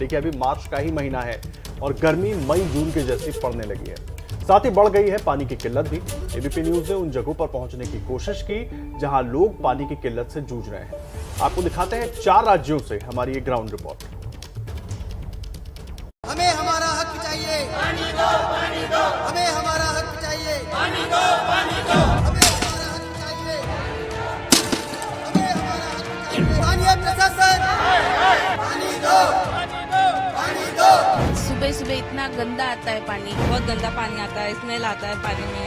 देखिए अभी मार्च का ही महीना है और गर्मी मई जून के जैसी पड़ने लगी है। साथ ही बढ़ गई है पानी की किल्लत भी। एबीपी न्यूज ने उन जगहों पर पहुंचने की कोशिश की जहां लोग पानी की किल्लत से जूझ रहे हैं। आपको दिखाते हैं 4 राज्यों से हमारी ये ग्राउंड रिपोर्ट। हमें हमारा हक चाहिए, पानी दो, पानी दो। हमें हमारा हक चाहिए, पानी दो, पानी दो। हमें हमारा हक चाहिए, हमें हमारा हक चाहिए। स्थानीय प्रशासन, पानी दो, पानी दो। सुबह सुबह इतना गंदा आता है पानी, बहुत गंदा पानी आता है, स्मेल आता है पानी में।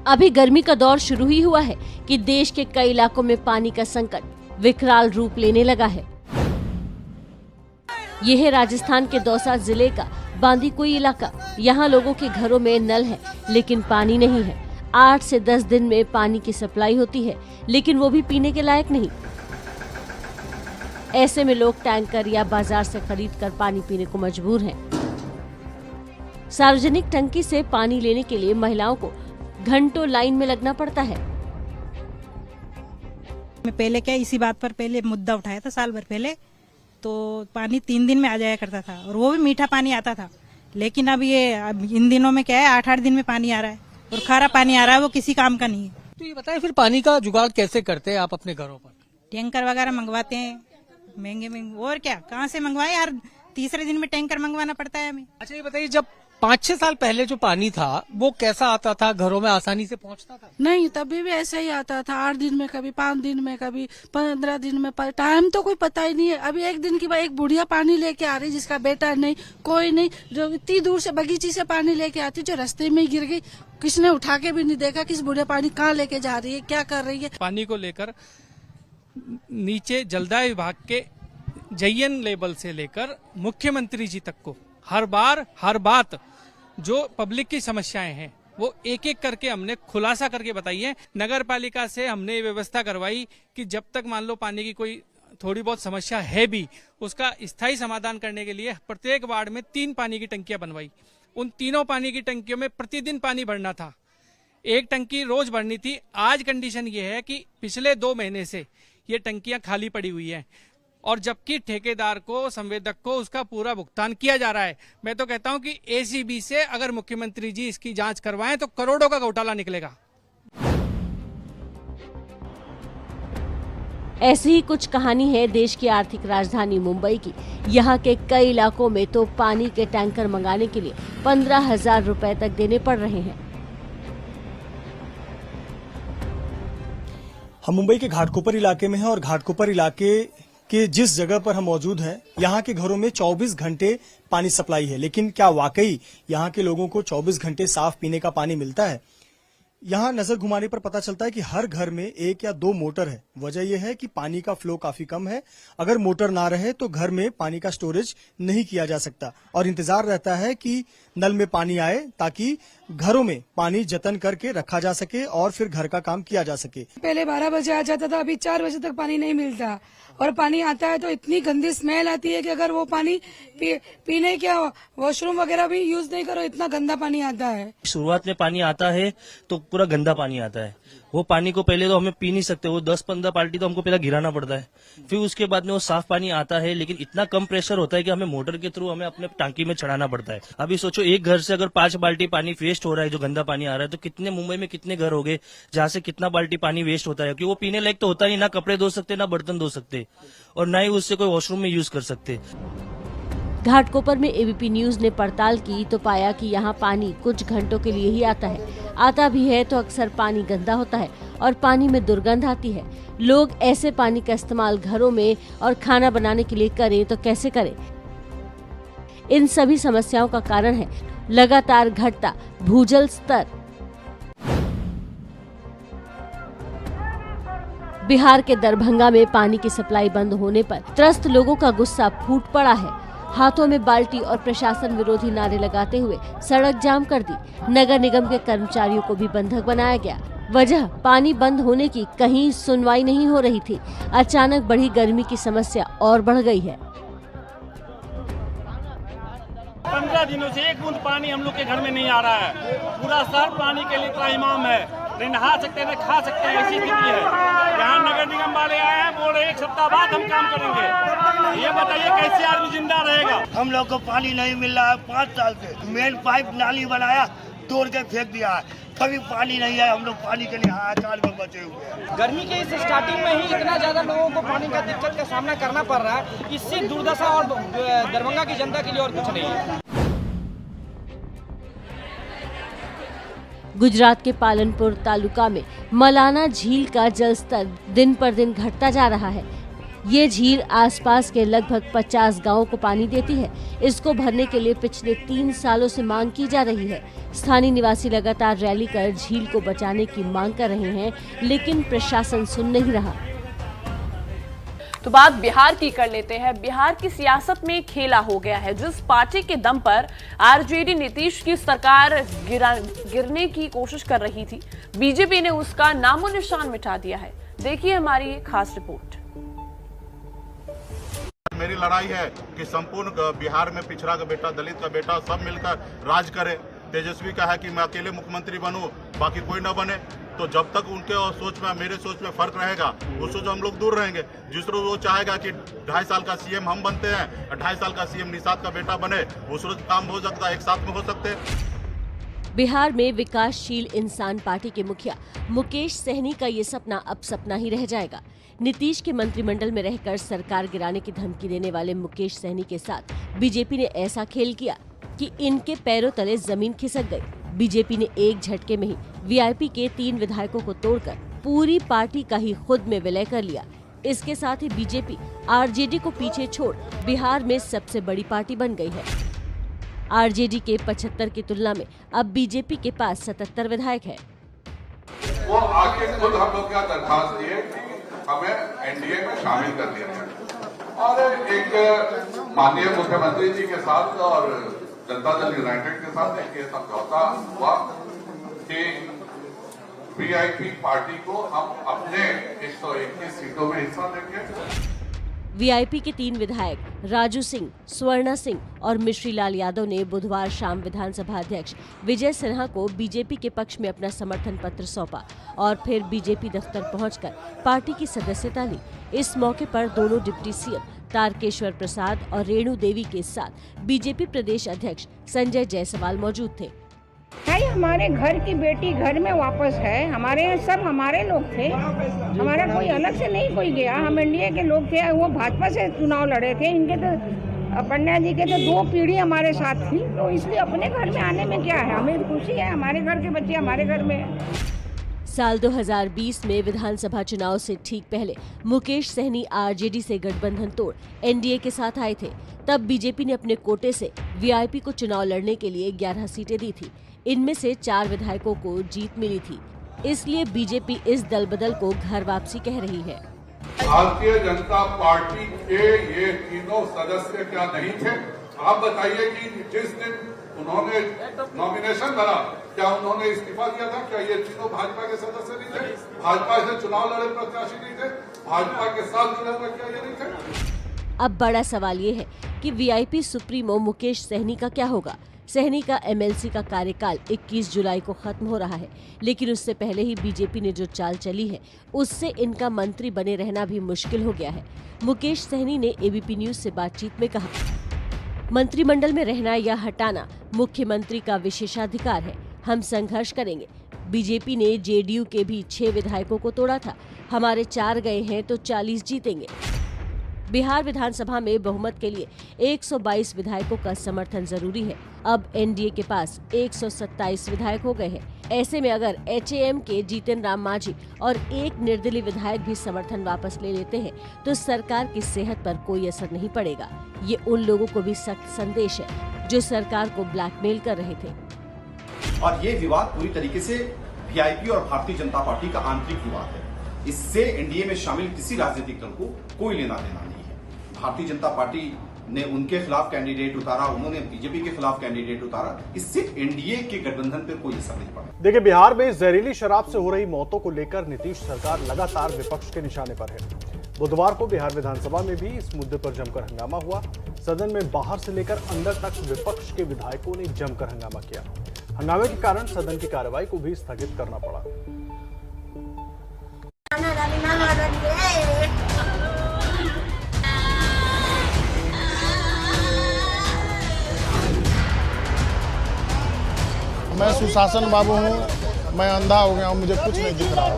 अभी गर्मी का दौर शुरू ही हुआ है कि देश के कई इलाकों में पानी का संकट विकराल रूप लेने लगा है। यह है राजस्थान के दौसा जिले का बांदीकुई इलाका। यहाँ लोगों के घरों में नल है लेकिन पानी नहीं है। 8 से 10 दिन में पानी की सप्लाई होती है लेकिन वो भी पीने के लायक नहीं। ऐसे में लोग टैंकर या बाजार से खरीदकर पानी पीने को मजबूर हैं। सार्वजनिक टंकी से पानी लेने के लिए महिलाओं को घंटों लाइन में लगना पड़ता है। मैं पहले क्या इसी बात पर पहले मुद्दा उठाया था साल भर पहले, तो पानी 3 दिन में आ जाया करता था और वो भी मीठा पानी आता था। लेकिन अब इन दिनों में क्या है, 8-8 दिन में पानी आ रहा है और खारा पानी आ रहा है, वो किसी काम का नहीं है। तो ये बताइए फिर पानी का जुगाड़ कैसे करते हैं आप अपने घरों पर? टैंकर वगैरह मंगवाते हैं, महंगे महंगे। और क्या, कहाँ से मंगवाए यार, तीसरे दिन में टैंकर मंगवाना पड़ता है हमें। अच्छा ये बताइए, जब 5-6 साल पहले जो पानी था वो कैसा आता था, घरों में आसानी से पहुंचता था? नहीं, तभी भी ऐसा ही आता था। 8 दिन में, कभी 5 दिन में, कभी 15 दिन में। टाइम तो कोई पता ही नहीं है। अभी एक दिन की एक बुढ़िया पानी लेके आ रही, जिसका बेटा नहीं, कोई नहीं, जो इतनी दूर से बगीची से पानी लेके आती, जो रास्ते में ही गिर गई, किसने उठा के भी नहीं देखा किस बुढ़िया पानी कहाँ लेके जा रही है, क्या कर रही है। पानी को लेकर नीचे जलदाय विभाग के जयन लेवल से लेकर मुख्यमंत्री जी तक को हर बात जो पब्लिक की समस्याएं हैं वो एक एक करके हमने खुलासा करके बताई है। नगर पालिका से हमने ये व्यवस्था करवाई कि जब तक मान लो पानी की कोई थोड़ी बहुत समस्या है भी, उसका स्थायी समाधान करने के लिए प्रत्येक वार्ड में 3 पानी की टंकियां बनवाई। उन तीनों पानी की टंकियों में प्रतिदिन पानी भरना था, 1 टंकी रोज भरनी थी। आज कंडीशन ये है कि पिछले 2 महीने से ये टंकियां खाली पड़ी हुई हैं और जबकि ठेकेदार को, संवेदक को उसका पूरा भुगतान किया जा रहा है। मैं तो कहता हूं कि एसीबी से अगर मुख्यमंत्री जी इसकी जांच करवाएं तो करोड़ों का घोटाला निकलेगा। ऐसी ही कुछ कहानी है देश की आर्थिक राजधानी मुंबई की। यहाँ के कई इलाकों में तो पानी के टैंकर मंगाने के लिए 15,000 रुपए तक देने पड़ रहे हैं। हम मुंबई के घाटकोपर इलाके में हैं और घाटकोपर इलाके कि जिस जगह पर हम मौजूद हैं, यहाँ के घरों में 24 घंटे पानी सप्लाई है। लेकिन क्या वाकई यहाँ के लोगों को 24 घंटे साफ पीने का पानी मिलता है? यहाँ नजर घुमाने पर पता चलता है कि हर घर में 1 या 2 मोटर है। वजह यह है कि पानी का फ्लो काफी कम है। अगर मोटर ना रहे तो घर में पानी का स्टोरेज नहीं किया जा सकता और इंतजार रहता है कि नल में पानी आए ताकि घरों में पानी जतन करके रखा जा सके और फिर घर का काम किया जा सके। पहले 12 बजे आ जाता था, अभी 4 बजे तक पानी नहीं मिलता और पानी आता है तो इतनी गंदी स्मेल आती है कि अगर वो पानी पीने क्या, वॉशरूम वगैरह भी यूज नहीं करो, इतना गंदा पानी आता है। शुरुआत में पानी आता है तो पूरा गंदा पानी आता है। वो पानी को पहले तो हमें पी नहीं सकते, वो 10-15 बाल्टी तो हमको पहले गिराना पड़ता है, फिर उसके बाद में वो साफ पानी आता है। लेकिन इतना कम प्रेशर होता है कि हमें मोटर के थ्रू हमें अपने टांकी में चढ़ाना पड़ता है। अभी सोचो, एक घर से अगर 5 बाल्टी पानी वेस्ट हो रहा है, जो गंदा पानी आ रहा है, तो कितने मुंबई में कितने घर हो गए जहाँ से कितना बाल्टी पानी वेस्ट होता है, क्योंकि वो पीने लायक तो होता नहीं, ना कपड़े धो सकते, ना बर्तन धो सकते और ना ही उससे कोई वॉशरूम में यूज कर सकते। घाटकोपर में एबीपी न्यूज ने पड़ताल की तो पाया कि यहाँ पानी कुछ घंटों के लिए ही आता है। आता भी है तो अक्सर पानी गंदा होता है और पानी में दुर्गंध आती है। लोग ऐसे पानी का इस्तेमाल घरों में और खाना बनाने के लिए करें तो कैसे करें? इन सभी समस्याओं का कारण है लगातार घटता भूजल स्तर। बिहार के दरभंगा में पानी की सप्लाई बंद होने पर त्रस्त लोगों का गुस्सा फूट पड़ा है। हाथों में बाल्टी और प्रशासन विरोधी नारे लगाते हुए सड़क जाम कर दी। नगर निगम के कर्मचारियों को भी बंधक बनाया गया। वजह पानी बंद होने की, कहीं सुनवाई नहीं हो रही थी। अचानक बढ़ी गर्मी की समस्या और बढ़ गई है। 15 दिनों से एक बूंद पानी हम लोग के घर में नहीं आ रहा है। पूरा शहर पानी के लिए त्राहिमाम है, नहीं नहा सकते नहीं खा सकते, ऐसी स्थिति है। यहाँ नगर निगम वाले आए हैं, बोल रहे 1 सप्ताह बाद हम काम करेंगे। ये बताइए कैसे आदमी जिंदा रहेगा। हम लोग को पानी नहीं मिल रहा है 5 साल से। मेन पाइप नाली बनाया, तोड़ के फेंक दिया है, कभी पानी नहीं है। हम लोग पानी के लिए हाहाकार में बचे हुए हैं। गर्मी के इस स्टार्टिंग में ही इतना ज्यादा लोगों को पानी का दिक्कत का सामना करना पड़ रहा है, इससे दुर्दशा और दरभंगा की जनता के लिए और कुछ नहीं है। गुजरात के पालनपुर तालुका में मलाना झील का जलस्तर दिन पर दिन घटता जा रहा है। ये झील आसपास के लगभग 50 गांवों को पानी देती है। इसको भरने के लिए पिछले 3 सालों से मांग की जा रही है। स्थानीय निवासी लगातार रैली कर झील को बचाने की मांग कर रहे हैं, लेकिन प्रशासन सुन नहीं रहा। तो बात बिहार की कर लेते हैं। बिहार की सियासत में खेला हो गया है। जिस पार्टी के दम पर आरजेडी नीतीश की सरकार गिरने की कोशिश कर रही थी, बीजेपी ने उसका नामो निशान मिटा दिया है। देखिए हमारी ये खास रिपोर्ट। मेरी लड़ाई है कि संपूर्ण बिहार में पिछड़ा का बेटा, दलित का बेटा सब मिलकर राज करे। तेजस्वी का है कि मैं अकेले मुख्यमंत्री बनूं, बाकी कोई ना बने। तो जब तक उनके सोच में मेरे सोच में फर्क रहेगा, उस सोच हम लोग दूर रहेंगे। जिस रोज वो चाहेगा कि 2.5 साल का सीएम हम बनते हैं, 2.5 साल का सीएम निषाद का बेटा बने, उस रोज काम हो सकता है, एक साथ में हो सकते हैं। बिहार में विकासशील इंसान पार्टी के मुखिया मुकेश सहनी का ये सपना अब सपना ही रह जाएगा। नीतीश के मंत्रिमंडल में रहकर सरकार गिराने की धमकी देने वाले मुकेश सहनी के साथ बीजेपी ने ऐसा खेल किया कि इनके पैरों तले जमीन खिसक गई। बीजेपी ने एक झटके में ही वीआईपी के 3 विधायकों को तोड़कर पूरी पार्टी का ही खुद में विलय कर लिया। इसके साथ ही बीजेपी आरजेडी को पीछे छोड़ बिहार में सबसे बड़ी पार्टी बन गई है। आरजेडी के 75 की तुलना में अब बीजेपी के पास 77 विधायक है। वो आके खुद हम लोग क्या दरखास्त दिए कि हमें एनडीए में शामिल कर दिया जाए, और एक माननीय मुख्यमंत्री जी के साथ और जनता दल यूनाइटेड के साथ एक समझौता हुआ कि वीआईपी पार्टी को हम अपने 121 सीटों में हिस्सा देंगे। वीआईपी के 3 विधायक राजू सिंह, स्वर्णा सिंह और मिश्री लाल यादव ने बुधवार शाम विधानसभा अध्यक्ष विजय सिन्हा को बीजेपी के पक्ष में अपना समर्थन पत्र सौंपा और फिर बीजेपी दफ्तर पहुंचकर पार्टी की सदस्यता ली। इस मौके पर दोनों डिप्टी सीएम तारकेश्वर प्रसाद और रेणु देवी के साथ बीजेपी प्रदेश अध्यक्ष संजय जायसवाल मौजूद थे। भाई हमारे घर की बेटी घर में वापस है। हमारे यहाँ सब हमारे लोग थे, हमारा कोई अलग से नहीं कोई गया। हम एनडीए के लोग थे, वो भाजपा से चुनाव लड़े थे। इनके तो पंड्या जी के तो 2 पीढ़ी हमारे साथ थी, तो इसलिए अपने घर में आने में क्या है, हमें खुशी है। हमारे घर के बच्चे हमारे घर में है। साल 2020 में विधानसभा चुनाव से ठीक पहले मुकेश सहनी आरजेडी से गठबंधन तोड़ एनडीए के साथ आए थे। तब बीजेपी ने अपने कोटे से वीआईपी को चुनाव लड़ने के लिए 11 सीटें दी थी। इनमें से 4 विधायकों को जीत मिली थी। इसलिए बीजेपी इस दल बदल को घर वापसी कह रही है। भारतीय जनता पार्टी के ये तीनों सदस्य क्या नहीं थे? आप बताइए कि जिस दिन उन्होंने नॉमिनेशन भरा, क्या उन्होंने इस्तीफा दिया था? क्या ये तीनों भाजपा के सदस्य नहीं थे? भाजपा से चुनाव लड़े प्रत्याशी नहीं थे? भाजपा के साथ जुड़े हुए क्या ये नहीं थे? अब बड़ा सवाल ये है कि वीआईपी सुप्रीमो मुकेश सहनी का क्या होगा। सहनी का एमएलसी का कार्यकाल 21 जुलाई को खत्म हो रहा है, लेकिन उससे पहले ही बीजेपी ने जो चाल चली है उससे इनका मंत्री बने रहना भी मुश्किल हो गया है। मुकेश सहनी ने एबीपी न्यूज से बातचीत में कहा, मंत्रिमंडल में रहना या हटाना मुख्यमंत्री का विशेषाधिकार है। हम संघर्ष करेंगे। बीजेपी ने जेडीयू के भी 6 विधायकों को तोड़ा था। हमारे 4 गए हैं तो 40 जीतेंगे। बिहार विधानसभा में बहुमत के लिए 122 विधायकों का समर्थन जरूरी है। अब एनडीए के पास 127 विधायक हो गए हैं। ऐसे में अगर एचएएम के जीतन राम मांझी और एक निर्दलीय विधायक भी समर्थन वापस ले लेते हैं तो सरकार की सेहत पर कोई असर नहीं पड़ेगा। ये उन लोगों को भी सख्त संदेश है जो सरकार को ब्लैकमेल कर रहे थे। और ये विवाद पूरी तरीके से वीआईपी और भारतीय जनता पार्टी का आंतरिक विवाद है। इससे एनडीए में शामिल किसी राजनीतिक दल को कोई लेना देना नहीं है। भारतीय जनता पार्टी ने उनके खिलाफ कैंडिडेट उतारा, उन्होंने बीजेपी के खिलाफ कैंडिडेट उतारा। इससे एनडीए के गठबंधन पर कोई असर नहीं पड़ा। देखिए, बिहार में जहरीली शराब से हो रही मौतों को लेकर नीतीश सरकार लगातार विपक्ष के निशाने पर है। बुधवार को बिहार विधानसभा में भी इस मुद्दे पर जमकर हंगामा हुआ। सदन में बाहर से लेकर अंदर तक विपक्ष के विधायकों ने जमकर हंगामा किया। हंगामे के कारण सदन की कार्रवाई को भी स्थगित करना पड़ा। मैं सुशासन बाबू हूँ, मैं अंधा हो गया हूँ, मुझे कुछ नहीं दिख रहा है।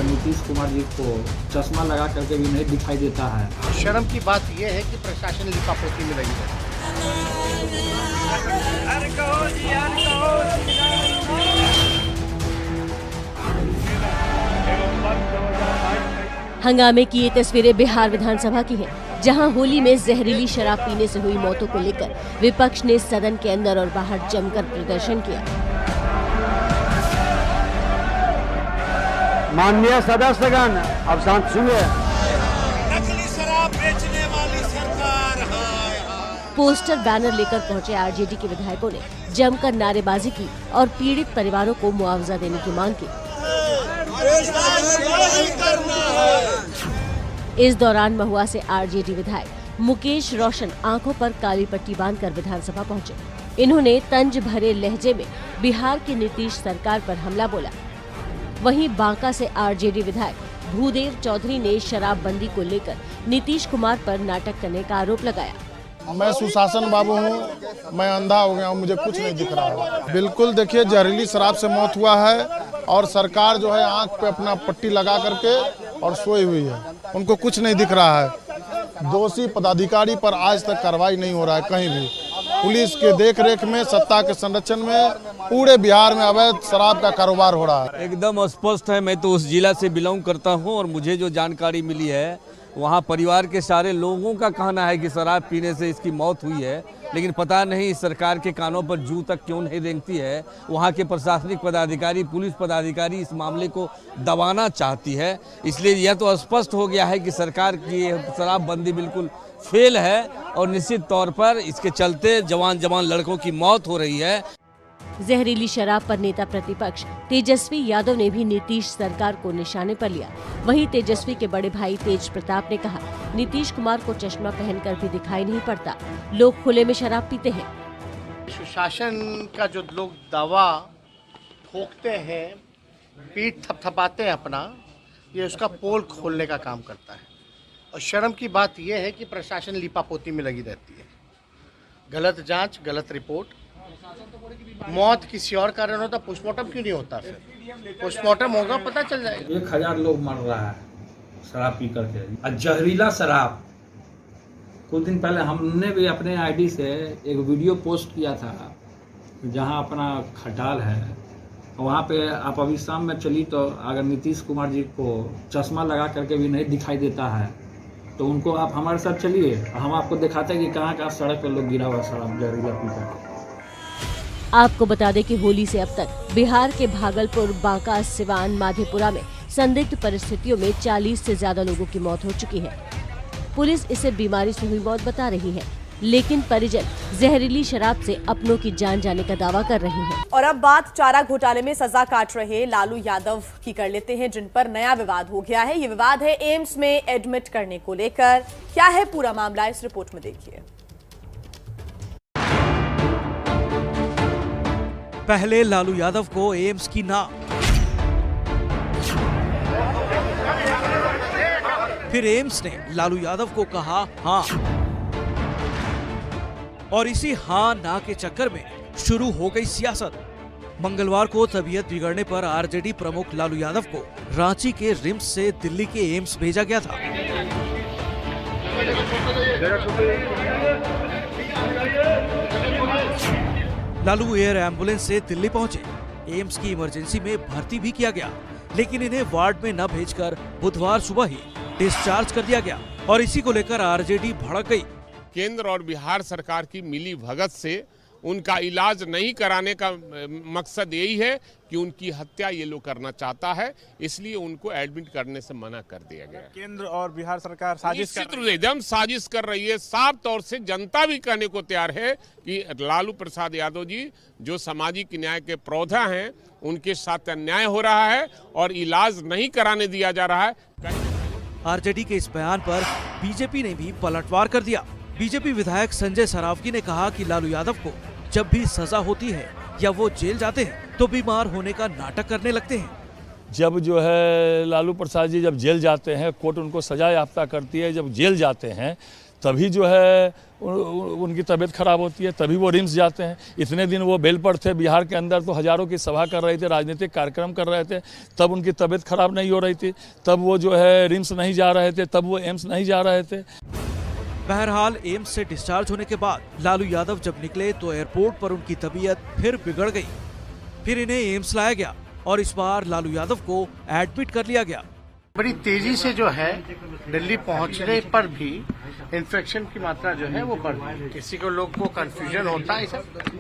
नीतीश कुमार जी को चश्मा लगा करके भी नहीं दिखाई देता है। शर्म की बात यह है कि प्रशासन लिपापोती में लगी है। हंगामे की ये तस्वीरें बिहार विधानसभा की हैं, जहां होली में जहरीली शराब पीने से हुई मौतों को लेकर विपक्ष ने सदन के अंदर और बाहर जमकर प्रदर्शन किया। माननीय सदस्यगण, अब शांत सुनिए। नकली शराब बेचने वाली सरकार, हाय हाय। पोस्टर बैनर लेकर पहुंचे आरजेडी के विधायकों ने जमकर नारेबाजी की और पीड़ित परिवारों को मुआवजा देने की मांग की। इस दौरान महुआ से आरजेडी विधायक मुकेश रोशन आंखों पर काली पट्टी बांधकर विधानसभा पहुंचे। इन्होंने तंज भरे लहजे में बिहार की नीतीश सरकार पर हमला बोला। वहीं बांका से आरजेडी विधायक भूदेव चौधरी ने शराबबंदी को लेकर नीतीश कुमार पर नाटक करने का आरोप लगाया। मैं सुशासन बाबू हूँ, मैं अंधा हो गया हूँ, मुझे कुछ नहीं दिख रहा है। बिल्कुल देखिए, जहरीली शराब से मौत हुआ है और सरकार जो है आंख पे अपना पट्टी लगा करके और सोई हुई है, उनको कुछ नहीं दिख रहा है। दोषी पदाधिकारी पर आज तक कार्रवाई नहीं हो रहा है कहीं भी। पुलिस के देखरेख में, सत्ता के संरक्षण में पूरे बिहार में अवैध शराब का कारोबार हो रहा है। एकदम स्पष्ट है। मैं तो उस जिला से बिलोंग करता हूं और मुझे जो जानकारी मिली है, वहां परिवार के सारे लोगों का कहना है कि शराब पीने से इसकी मौत हुई है, लेकिन पता नहीं सरकार के कानों पर जू तक क्यों नहीं रेंगती है। वहां के प्रशासनिक पदाधिकारी, पुलिस पदाधिकारी इस मामले को दबाना चाहती है। इसलिए यह तो स्पष्ट हो गया है कि सरकार की शराबबंदी बिल्कुल फेल है और निश्चित तौर पर इसके चलते जवान लड़कों की मौत हो रही है। जहरीली शराब पर नेता प्रतिपक्ष तेजस्वी यादव ने भी नीतीश सरकार को निशाने पर लिया। वहीं तेजस्वी के बड़े भाई तेज प्रताप ने कहा, नीतीश कुमार को चश्मा पहनकर भी दिखाई नहीं पड़ता, लोग खुले में शराब पीते हैं। सुशासन का जो लोग दावा ठोकते हैं, पीठ थपथपाते हैं अपना, ये उसका पोल खोलने का काम करता है। और शर्म की बात यह है कि प्रशासन लिपापोती में लगी रहती है। गलत जांच, गलत रिपोर्ट। मौत किसी और कारण होता, पोस्टमार्टम क्यों नहीं होता? फिर पोस्टमार्टम होगा, पता चल जाएगा। 1000 लोग मर रहा है शराब पी करके। और जहरीला शराब, कुछ दिन पहले हमने भी अपने आईडी से एक वीडियो पोस्ट किया था, जहां अपना खटाल है, वहां पे आप अभी शाम में चली तो अगर नीतीश कुमार जी को चश्मा लगा करके भी नहीं दिखाई देता है तो उनको आप हमारे साथ चलिए, हम आपको दिखाते हैं कि कहाँ सड़क पर लोग गिरा हुआ शराब जहरीला पी करके। आपको बता दें कि होली से अब तक बिहार के भागलपुर, बांका, सिवान, माधेपुरा में संदिग्ध परिस्थितियों में 40 से ज्यादा लोगों की मौत हो चुकी है। पुलिस इसे बीमारी से हुई मौत बता रही है, लेकिन परिजन जहरीली शराब से अपनों की जान जाने का दावा कर रहे हैं। और अब बात चारा घोटाले में सजा काट रहे लालू यादव की कर लेते हैं, जिन पर नया विवाद हो गया है। ये विवाद है एम्स में एडमिट करने को लेकर। क्या है पूरा मामला, इस रिपोर्ट में देखिए। पहले लालू यादव को एम्स की ना, फिर एम्स ने लालू यादव को कहा हाँ, और इसी हाँ ना के चक्कर में शुरू हो गई सियासत। मंगलवार को तबीयत बिगड़ने पर आरजेडी प्रमुख लालू यादव को रांची के रिम्स से दिल्ली के एम्स भेजा गया था। लालू एयर एम्बुलेंस से दिल्ली पहुंचे। एम्स की इमरजेंसी में भर्ती भी किया गया, लेकिन इन्हें वार्ड में न भेजकर बुधवार सुबह ही डिस्चार्ज कर दिया गया और इसी को लेकर आरजेडी भड़क गई। केंद्र और बिहार सरकार की मिली भगत से उनका इलाज नहीं कराने का मकसद यही है कि उनकी हत्या ये लोग करना चाहता है, इसलिए उनको एडमिट करने से मना कर दिया गया। केंद्र और बिहार सरकार साजिश कर रही है, एकदम साजिश कर रही है। साफ तौर से जनता भी कहने को तैयार है कि लालू प्रसाद यादव जी जो सामाजिक न्याय के प्रौधा हैं, उनके साथ अन्याय हो रहा है और इलाज नहीं कराने दिया जा रहा है। आरजेडी के इस बयान पर बीजेपी ने भी पलटवार कर दिया। बीजेपी विधायक संजय सरावगी ने कहा कि लालू यादव को जब भी सजा होती है या वो जेल जाते हैं तो बीमार होने का नाटक करने लगते हैं। जब जो है लालू प्रसाद जी जब जेल जाते हैं, कोर्ट उनको सजा याफ्ता करती है, जब जेल जाते हैं तभी जो है उनकी तबीयत खराब होती है, तभी वो रिम्स जाते हैं। इतने दिन वो बेल पर थे, बिहार के अंदर तो हजारों की सभा कर रहे थे, राजनीतिक कार्यक्रम कर रहे थे, तब उनकी तबीयत खराब नहीं हो रही थी, तब वो जो है रिम्स नहीं जा रहे थे, तब वो एम्स नहीं जा रहे थे। बहरहाल एम्स से डिस्चार्ज होने के बाद लालू यादव जब निकले तो एयरपोर्ट पर उनकी तबीयत फिर बिगड़ गई। फिर इन्हें एम्स लाया गया और इस बार लालू यादव को एडमिट कर लिया गया। बड़ी तेजी से जो है दिल्ली पहुंचने पर भी इन्फेक्शन की मात्रा जो है वो बढ़ रही है। किसी को लोग को कंफ्यूजन होता है,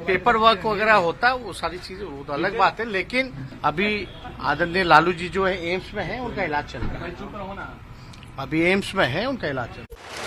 पेपर वर्क वगैरह होता है, वो सारी चीजें वो तो अलग बात है, लेकिन अभी आदरणीय लालू जी जो है एम्स में है, उनका इलाज चल रहा है। अभी एम्स में है, उनका इलाज चल रहा है।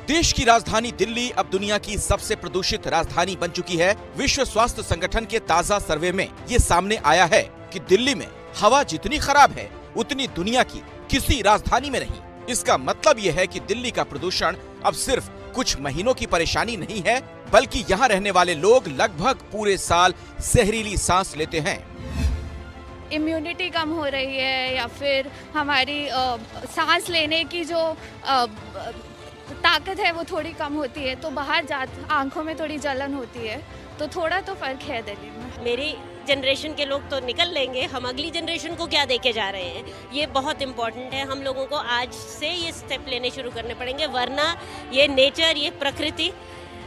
देश की राजधानी दिल्ली अब दुनिया की सबसे प्रदूषित राजधानी बन चुकी है। विश्व स्वास्थ्य संगठन के ताजा सर्वे में ये सामने आया है कि दिल्ली में हवा जितनी खराब है उतनी दुनिया की किसी राजधानी में नहीं। इसका मतलब ये है कि दिल्ली का प्रदूषण अब सिर्फ कुछ महीनों की परेशानी नहीं है, बल्कि यहाँ रहने वाले लोग लगभग पूरे साल जहरीली सांस लेते हैं। इम्यूनिटी कम हो रही है या फिर हमारी सांस लेने की जो ताकत है वो थोड़ी कम होती है, तो बाहर आंखों में थोड़ी जलन होती है, तो थोड़ा तो फर्क है दिल्ली में। मेरी जनरेशन के लोग तो निकल लेंगे, हम अगली जनरेशन को क्या देके जा रहे हैं, ये बहुत इम्पोर्टेंट है। हम लोगों को आज से ये स्टेप लेने शुरू करने पड़ेंगे, वरना ये नेचर, ये प्रकृति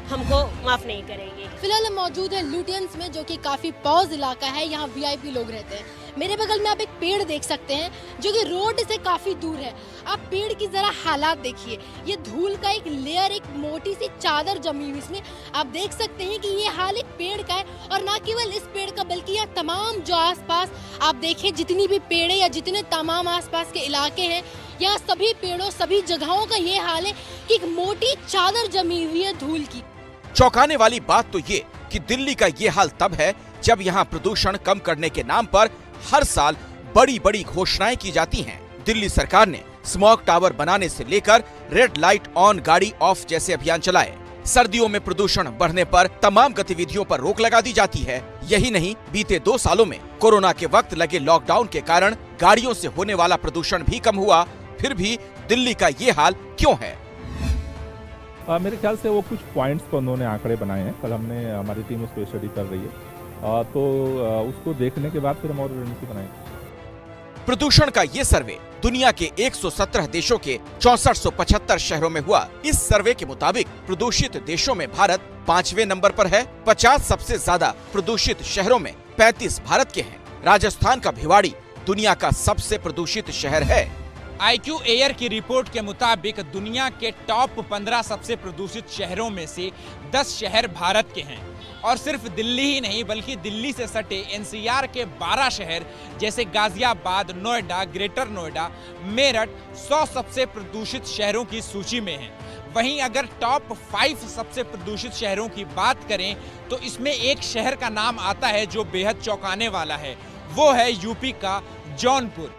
हमको माफ नहीं करेगी। फिलहाल हम मौजूद है लुटियंस में, जो कि काफी पॉज इलाका है। यहाँ वीआईपी लोग रहते हैं। मेरे बगल में आप एक पेड़ देख सकते हैं जो कि रोड से काफी दूर है। आप पेड़ की जरा हालात देखिए, ये धूल का एक लेयर, एक मोटी सी चादर जमी हुई इसमें। आप देख सकते हैं कि ये हाल एक पेड़ का है, और ना केवल इस पेड़ का बल्कि यहाँ तमाम जो आसपास आप देखें जितनी भी पेड़ है या जितने तमाम आसपास के इलाके हैं, यहाँ सभी पेड़ों सभी जगहों का ये हाल है कि एक मोटी चादर जमी हुई है धूल की। चौंकाने वाली बात तो ये कि दिल्ली का ये हाल तब है जब यहाँ प्रदूषण कम करने के नाम पर हर साल बड़ी बड़ी घोषणाएं की जाती हैं। दिल्ली सरकार ने स्मॉग टावर बनाने से लेकर रेड लाइट ऑन गाड़ी ऑफ जैसे अभियान चलाए। सर्दियों में प्रदूषण बढ़ने पर तमाम गतिविधियों पर रोक लगा दी जाती है। यही नहीं, बीते 2 सालों में कोरोना के वक्त लगे लॉकडाउन के कारण गाड़ियों से होने वाला प्रदूषण भी कम हुआ। फिर भी दिल्ली का ये हाल क्यों है? मेरे ख्याल से वो कुछ पॉइंट्स पर उन्होंने आंकड़े बनाए हैं। कल हमने हमारी टीम उस पर स्टडी कर रही है, तो उसको देखने के बाद फिर हम और रणनीति बनाएंगे। प्रदूषण का ये सर्वे दुनिया के 117 देशों के 6475 शहरों में हुआ। इस सर्वे के मुताबिक प्रदूषित देशों में भारत 5वें नंबर पर है। 50 सबसे ज्यादा प्रदूषित शहरों में 35 भारत के हैं। राजस्थान का भिवाड़ी दुनिया का सबसे प्रदूषित शहर है। IQ एयर की रिपोर्ट के मुताबिक दुनिया के टॉप 15 सबसे प्रदूषित शहरों में से 10 शहर भारत के हैं। और सिर्फ दिल्ली ही नहीं बल्कि दिल्ली से सटे NCR के 12 शहर जैसे गाजियाबाद, नोएडा, ग्रेटर नोएडा, मेरठ 100 सबसे प्रदूषित शहरों की सूची में हैं। वहीं अगर टॉप 5 सबसे प्रदूषित शहरों की बात करें तो इसमें एक शहर का नाम आता है जो बेहद चौंकाने वाला है, वो है यूपी का जौनपुर।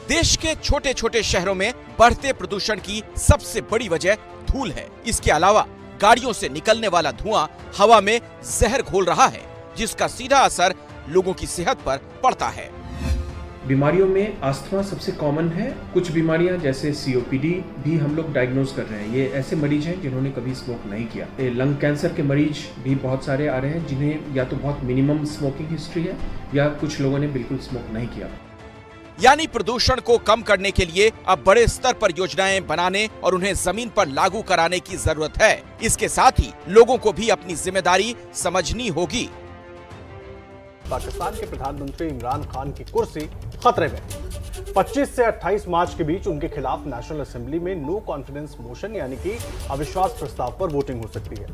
देश के छोटे छोटे शहरों में बढ़ते प्रदूषण की सबसे बड़ी वजह धूल है। इसके अलावा गाड़ियों से निकलने वाला धुआं हवा में जहर घोल रहा है, जिसका सीधा असर लोगों की सेहत पर पड़ता है। बीमारियों में अस्थमा सबसे कॉमन है। कुछ बीमारियां जैसे COPD भी हम लोग डायग्नोज कर रहे हैं। ये ऐसे मरीज हैं जिन्होंने कभी स्मोक नहीं किया। लंग कैंसर के मरीज भी बहुत सारे आ रहे हैं जिन्हें या तो बहुत मिनिमम स्मोकिंग हिस्ट्री है या कुछ लोगों ने बिल्कुल स्मोक नहीं किया। यानी प्रदूषण को कम करने के लिए अब बड़े स्तर पर योजनाएं बनाने और उन्हें जमीन पर लागू कराने की जरूरत है। इसके साथ ही लोगों को भी अपनी जिम्मेदारी समझनी होगी। पाकिस्तान के प्रधानमंत्री इमरान खान की कुर्सी खतरे में। 25 से 28 मार्च के बीच उनके खिलाफ नेशनल असेंबली में नो कॉन्फिडेंस मोशन यानी कि अविश्वास प्रस्ताव पर वोटिंग हो सकती है।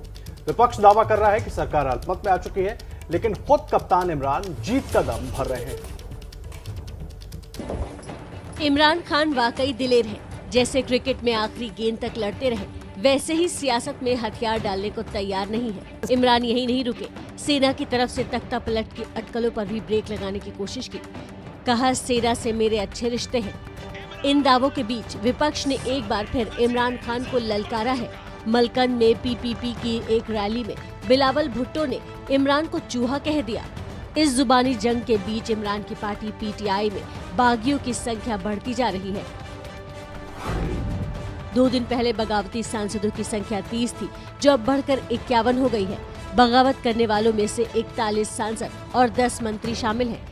विपक्ष दावा कर रहा है कि सरकार अल्पमत में आ चुकी है, लेकिन खुद कप्तान इमरान जीत का दम भर रहे हैं। इमरान खान वाकई दिलेर है। जैसे क्रिकेट में आखिरी गेंद तक लड़ते रहे, वैसे ही सियासत में हथियार डालने को तैयार नहीं है। इमरान यही नहीं रुके, सेना की तरफ से तख्ता पलट की अटकलों पर भी ब्रेक लगाने की कोशिश की। कहा, सेना से मेरे अच्छे रिश्ते हैं। इन दावों के बीच विपक्ष ने एक बार फिर इमरान खान को ललकारा है। मलकंद में पीपीपी की एक रैली में बिलावल भुट्टो ने इमरान को चूहा कह दिया। इस जुबानी जंग के बीच इमरान की पार्टी पीटीआई में बागियों की संख्या बढ़ती जा रही है। 2 दिन पहले बगावती सांसदों की संख्या 30 थी, जो अब बढ़कर 51 हो गई है। बगावत करने वालों में से 41 सांसद और 10 मंत्री शामिल हैं।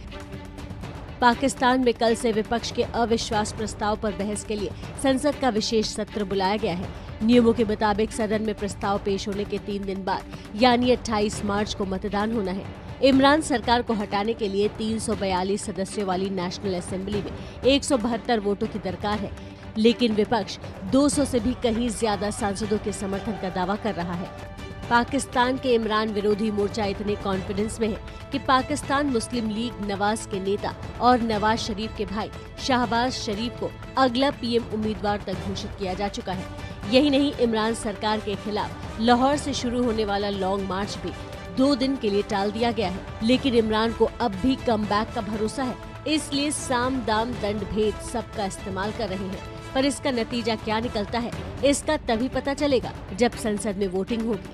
पाकिस्तान में कल से विपक्ष के अविश्वास प्रस्ताव पर बहस के लिए संसद का विशेष सत्र बुलाया गया है। नियमों के मुताबिक सदन में प्रस्ताव पेश होने के 3 दिन बाद यानी 28 मार्च को मतदान होना है। इमरान सरकार को हटाने के लिए 342 सदस्यों वाली नेशनल असेंबली में 172 वोटों की दरकार है, लेकिन विपक्ष 200 से भी कहीं ज्यादा सांसदों के समर्थन का दावा कर रहा है। पाकिस्तान के इमरान विरोधी मोर्चा इतने कॉन्फिडेंस में है कि पाकिस्तान मुस्लिम लीग नवाज के नेता और नवाज शरीफ के भाई शहबाज शरीफ को अगला पीएम उम्मीदवार तक घोषित किया जा चुका है। यही नहीं, इमरान सरकार के खिलाफ लाहौर से शुरू होने वाला लॉन्ग मार्च भी 2 दिन के लिए टाल दिया गया है। लेकिन इमरान को अब भी कमबैक का भरोसा है, इसलिए साम दाम दंड भेद सबका इस्तेमाल कर रहे हैं। पर इसका नतीजा क्या निकलता है, इसका तभी पता चलेगा जब संसद में वोटिंग होगी।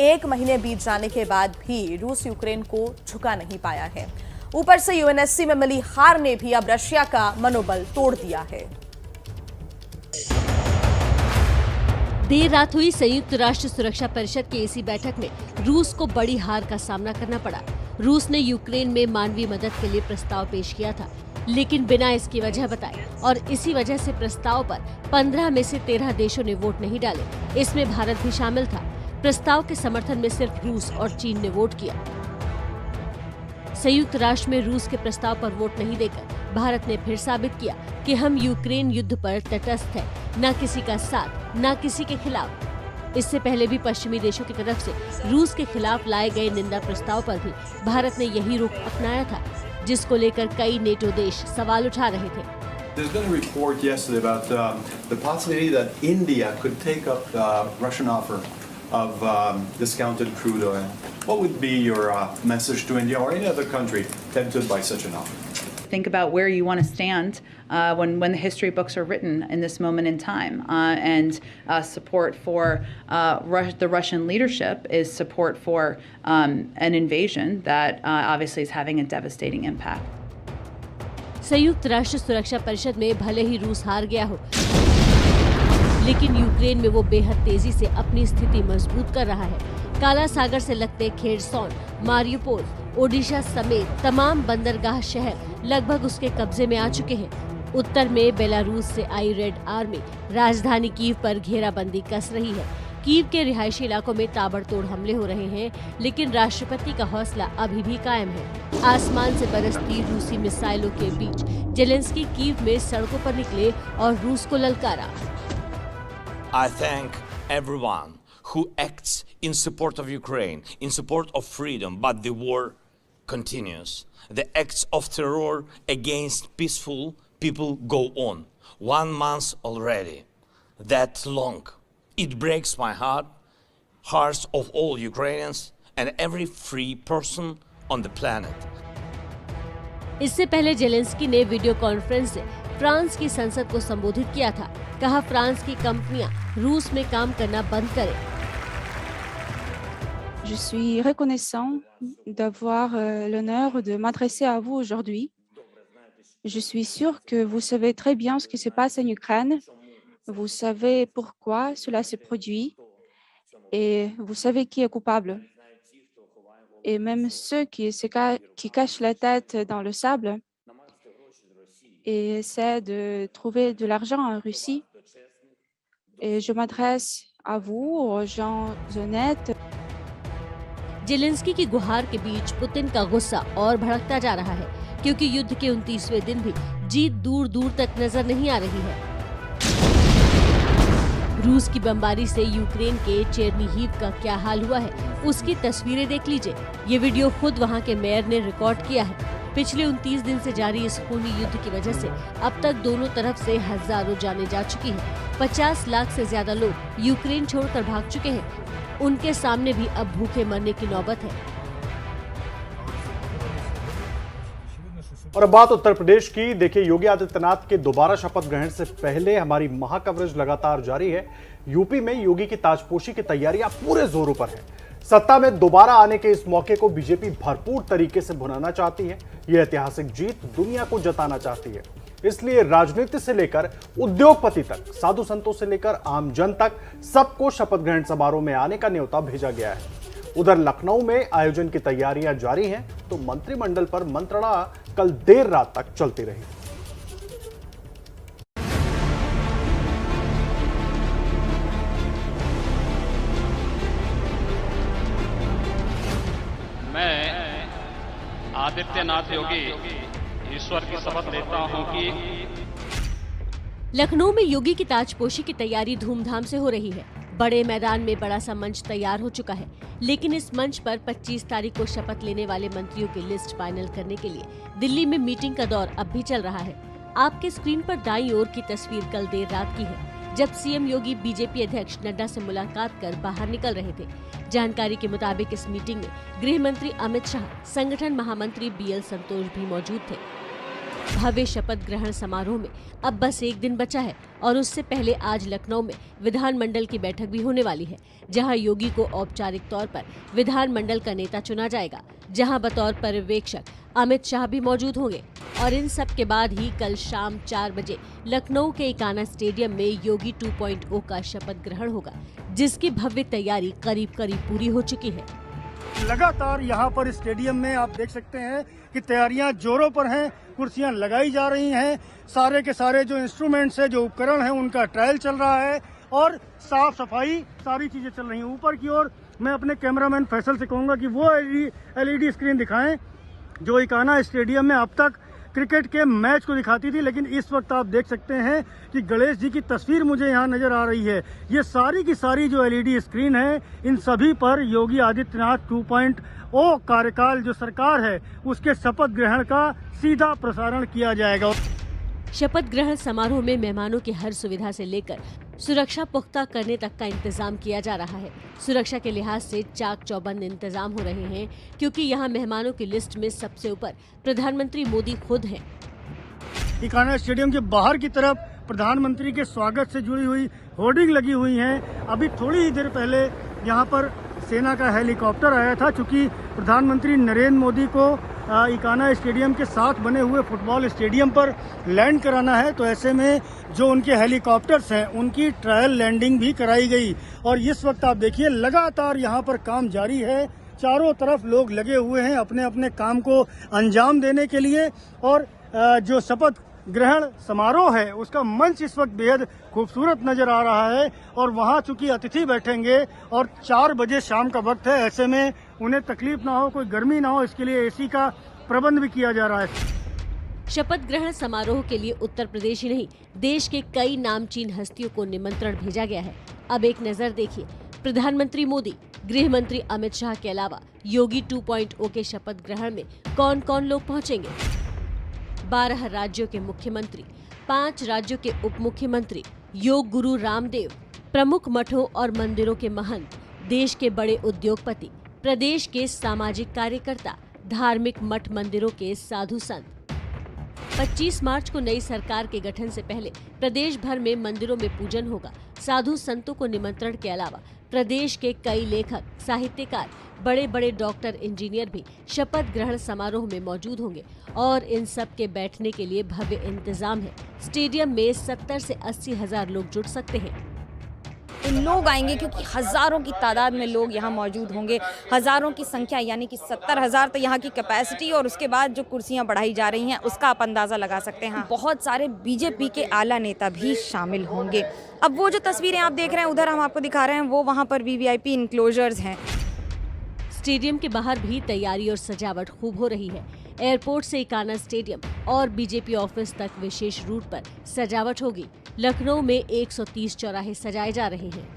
1 महीने बीत जाने के बाद भी रूस यूक्रेन को झुका नहीं पाया है। ऊपर से यूएनएससी में मिली हार ने भी अब रशिया का मनोबल तोड़ दिया है। देर रात हुई संयुक्त राष्ट्र सुरक्षा परिषद की इसी बैठक में रूस को बड़ी हार का सामना करना पड़ा। रूस ने यूक्रेन में मानवीय मदद के लिए प्रस्ताव पेश किया था, लेकिन बिना इसकी वजह बताए, और इसी वजह से प्रस्ताव पर 15 में से 13 देशों ने वोट नहीं डाले। इसमें भारत भी शामिल था। प्रस्ताव के समर्थन में सिर्फ रूस और चीन ने वोट किया। संयुक्त राष्ट्र में रूस के प्रस्ताव पर वोट नहीं देकर भारत ने फिर साबित किया कि हम यूक्रेन युद्ध पर तटस्थ है, न किसी का साथ न किसी के खिलाफ। इससे पहले भी पश्चिमी देशों की तरफ से रूस के खिलाफ लाए गए निंदा प्रस्ताव पर भी भारत ने यही रुख अपनाया था, जिसको लेकर कई नेटो देश सवाल उठा रहे थे। There's been a report yesterday about the possibility that India could take up the Russian offer of discounted crude oil. What would be your message to India or any other country tempted by such an offer? Think about where you want to stand when the history books are written in this moment in time. And support for the Russian leadership is support for an invasion that obviously is having a devastating impact. संयुक्त राष्ट्र सुरक्षा परिषद में भले ही रूस हार गया हो, लेकिन यूक्रेन में वो बेहद तेजी से अपनी स्थिति मजबूत कर रहा है। काला सागर से लगते खेरसौन, मारियुपोल, ओडिशा समेत तमाम बंदरगाह शहर लगभग उसके कब्जे में आ चुके हैं। उत्तर में बेलारूस से आई रेड आर्मी राजधानी कीव पर घेराबंदी कस रही है। कीव के रिहायशी इलाकों में ताबड़तोड़ हमले हो रहे हैं, लेकिन राष्ट्रपति का हौसला अभी भी कायम है। आसमान से बरसती रूसी मिसाइलों के बीच जेलेंस्की कीव में सड़कों पर निकले और रूस को ललकारा। I thank everyone who acts in support of Ukraine, in support of freedom, but the war continues. The acts of terror against peaceful people go on. 1 month already. That long. It breaks my hearts of all Ukrainians and every free person on the planet. इससे पहले Zelensky ने video conference से France की संसद को संबोधित किया था। कहा, फ्रांस की कंपनियां रूस में काम करना बंद करें। Je suis reconnaissant d'avoir l'honneur de m'adresser à vous aujourd'hui. Je suis sûr que vous savez très bien ce qui se passe en Ukraine. Vous savez pourquoi cela se produit et vous savez qui est coupable. et même ceux qui cachent la tête dans le sable et essaient de trouver de l'argent en Russie. Et je m'adresse à vous, aux gens honnêtes. Zelensky की गुहार के बीच Putin का गुस्सा और भड़कता जा रहा है, क्योंकि युद्ध के 29वें दिन भी जीत दूर दूर तक नजर नहीं आ रही है। रूस की बमबारी से यूक्रेन के चेरनीहिव का क्या हाल हुआ है, उसकी तस्वीरें देख लीजिए। ये वीडियो खुद वहाँ के मेयर ने रिकॉर्ड किया है। पिछले 29 दिन से जारी इस खूनी युद्ध की वजह से अब तक दोनों तरफ से हजारों जानें जा चुकी हैं। 50 लाख से ज्यादा लोग यूक्रेन छोड़कर भाग चुके हैं। उनके सामने भी अब भूखे मरने की नौबत है। और अब बात उत्तर प्रदेश की। देखिए, योगी आदित्यनाथ के दोबारा शपथ ग्रहण से पहले हमारी महाकवरेज लगातार जारी है। यूपी में योगी की ताजपोशी की तैयारियां पूरे जोरों पर है। सत्ता में दोबारा आने के इस मौके को बीजेपी भरपूर तरीके से भुनाना चाहती है। यह ऐतिहासिक जीत दुनिया को जताना चाहती है। इसलिए राजनीति से लेकर उद्योगपति तक, साधु संतों से लेकर आम जन तक सबको शपथ ग्रहण समारोह में आने का न्योता भेजा गया है। उधर लखनऊ में आयोजन की तैयारियां जारी हैं, तो मंत्रिमंडल पर मंत्रणा कल देर रात तक चलती रही। मैं आदित्यनाथ योगी ईश्वर की शपथ लेता हूं कि लखनऊ में योगी की ताजपोशी की तैयारी धूमधाम से हो रही है। बड़े मैदान में बड़ा सा मंच तैयार हो चुका है, लेकिन इस मंच पर 25 तारीख को शपथ लेने वाले मंत्रियों की लिस्ट फाइनल करने के लिए दिल्ली में मीटिंग का दौर अब भी चल रहा है। आपके स्क्रीन पर दाईं ओर की तस्वीर कल देर रात की है, जब सीएम योगी बीजेपी अध्यक्ष नड्डा से मुलाकात कर बाहर निकल रहे थे। जानकारी के मुताबिक इस मीटिंग में गृह मंत्री अमित शाह, संगठन महामंत्री बीएल संतोष भी मौजूद थे। भव्य शपथ ग्रहण समारोह में अब बस एक दिन बचा है और उससे पहले आज लखनऊ में विधानमंडल की बैठक भी होने वाली है, जहां योगी को औपचारिक तौर पर विधानमंडल का नेता चुना जाएगा, जहां बतौर पर्यवेक्षक अमित शाह भी मौजूद होंगे। और इन सब के बाद ही कल शाम 4 बजे लखनऊ के इकाना स्टेडियम में योगी 2.0 का शपथ ग्रहण होगा, जिसकी भव्य तैयारी करीब पूरी हो चुकी है। लगातार यहाँ पर स्टेडियम में आप देख सकते हैं कि तैयारियां जोरों पर हैं, कुर्सियां लगाई जा रही हैं, सारे के सारे जो इंस्ट्रूमेंट्स है, जो उपकरण हैं, उनका ट्रायल चल रहा है और साफ सफाई सारी चीजें चल रही हैं। ऊपर की ओर मैं अपने कैमरामैन फैसल से कहूंगा कि वो एलईडी स्क्रीन दिखाएं जो इकाना स्टेडियम में अब तक क्रिकेट के मैच को दिखाती थी, लेकिन इस वक्त आप देख सकते हैं कि गणेश जी की तस्वीर मुझे यहाँ नजर आ रही है। ये सारी की सारी जो एलईडी स्क्रीन है, इन सभी पर योगी आदित्यनाथ 2.0 कार्यकाल जो सरकार है उसके शपथ ग्रहण का सीधा प्रसारण किया जाएगा। शपथ ग्रहण समारोह में मेहमानों की हर सुविधा से लेकर सुरक्षा पुख्ता करने तक का इंतजाम किया जा रहा है। सुरक्षा के लिहाज से चाक चौबंद इंतजाम हो रहे हैं, क्योंकि यहाँ मेहमानों की लिस्ट में सबसे ऊपर प्रधानमंत्री मोदी खुद हैं। इकाना स्टेडियम के बाहर की तरफ प्रधानमंत्री के स्वागत से जुड़ी हुई होर्डिंग लगी हुई हैं। अभी थोड़ी ही देर पहले यहाँ पर सेना का हेलीकॉप्टर आया था, चूंकि प्रधानमंत्री नरेंद्र मोदी को इकाना स्टेडियम के साथ बने हुए फुटबॉल स्टेडियम पर लैंड कराना है, तो ऐसे में जो उनके हेलीकॉप्टर्स हैं उनकी ट्रायल लैंडिंग भी कराई गई। और इस वक्त आप देखिए लगातार यहाँ पर काम जारी है, चारों तरफ लोग लगे हुए हैं अपने अपने काम को अंजाम देने के लिए। और जो शपथ ग्रहण समारोह है उसका मंच इस वक्त बेहद खूबसूरत नजर आ रहा है। और वहाँ चूंकि अतिथि बैठेंगे और 4 बजे शाम का वक्त है, ऐसे में उन्हें तकलीफ ना हो, कोई गर्मी ना हो, इसके लिए एसी का प्रबंध भी किया जा रहा है। शपथ ग्रहण समारोह के लिए उत्तर प्रदेश ही नहीं, देश के कई नामचीन हस्तियों को निमंत्रण भेजा गया है। अब एक नजर देखिए, प्रधानमंत्री मोदी, गृह मंत्री अमित शाह के अलावा योगी 2.0 के शपथ ग्रहण में कौन कौन लोग पहुंचेंगे। 12 राज्यों के मुख्यमंत्री, 5 राज्यों के उप मुख्यमंत्री, योग गुरु रामदेव, प्रमुख मठों और मंदिरों के महंत, देश के बड़े उद्योगपति, प्रदेश के सामाजिक कार्यकर्ता, धार्मिक मठ मंदिरों के साधु संत। 25 मार्च को नई सरकार के गठन से पहले प्रदेश भर में मंदिरों में पूजन होगा। साधु संतों को निमंत्रण के अलावा प्रदेश के कई लेखक, साहित्यकार, बड़े बड़े डॉक्टर, इंजीनियर भी शपथ ग्रहण समारोह में मौजूद होंगे और इन सब के बैठने के लिए भव्य इंतजाम है। स्टेडियम में 70 से 80 हजार लोग जुट सकते हैं। तो लोग आएंगे क्योंकि हज़ारों की तादाद में लोग यहाँ मौजूद होंगे। हज़ारों की संख्या यानी कि 70,000 तो यहाँ की कैपेसिटी, और उसके बाद जो कुर्सियाँ बढ़ाई जा रही हैं उसका आप अंदाज़ा लगा सकते हैं। बहुत सारे बीजेपी के आला नेता भी शामिल होंगे। अब वो जो तस्वीरें आप देख रहे हैं उधर हम आपको दिखा रहे हैं, वो वहाँ पर वीवीआईपी इंक्लोजर्स हैं। स्टेडियम के बाहर भी तैयारी और सजावट खूब हो रही है। एयरपोर्ट से इकाना स्टेडियम और बीजेपी ऑफिस तक विशेष रूट पर सजावट होगी। लखनऊ में 130 चौराहे सजाए जा रहे हैं।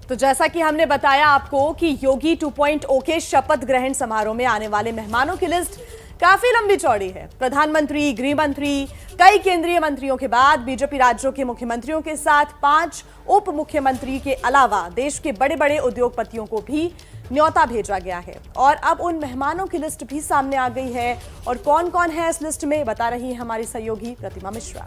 तो जैसा कि हमने बताया आपको कि योगी 2.0 के शपथ ग्रहण समारोह में आने वाले मेहमानों की लिस्ट काफी लंबी चौड़ी है। प्रधानमंत्री, गृह मंत्री, कई केंद्रीय मंत्रियों के बाद बीजेपी राज्यों के मुख्यमंत्रियों के साथ 5 उप मुख्यमंत्री के अलावा देश के बड़े बड़े उद्योगपतियों को भी न्योता भेजा गया है। और अब उन मेहमानों की लिस्ट भी सामने आ गई है। और कौन कौन है इस लिस्ट में, बता रही है हमारी सहयोगी प्रतिमा मिश्रा।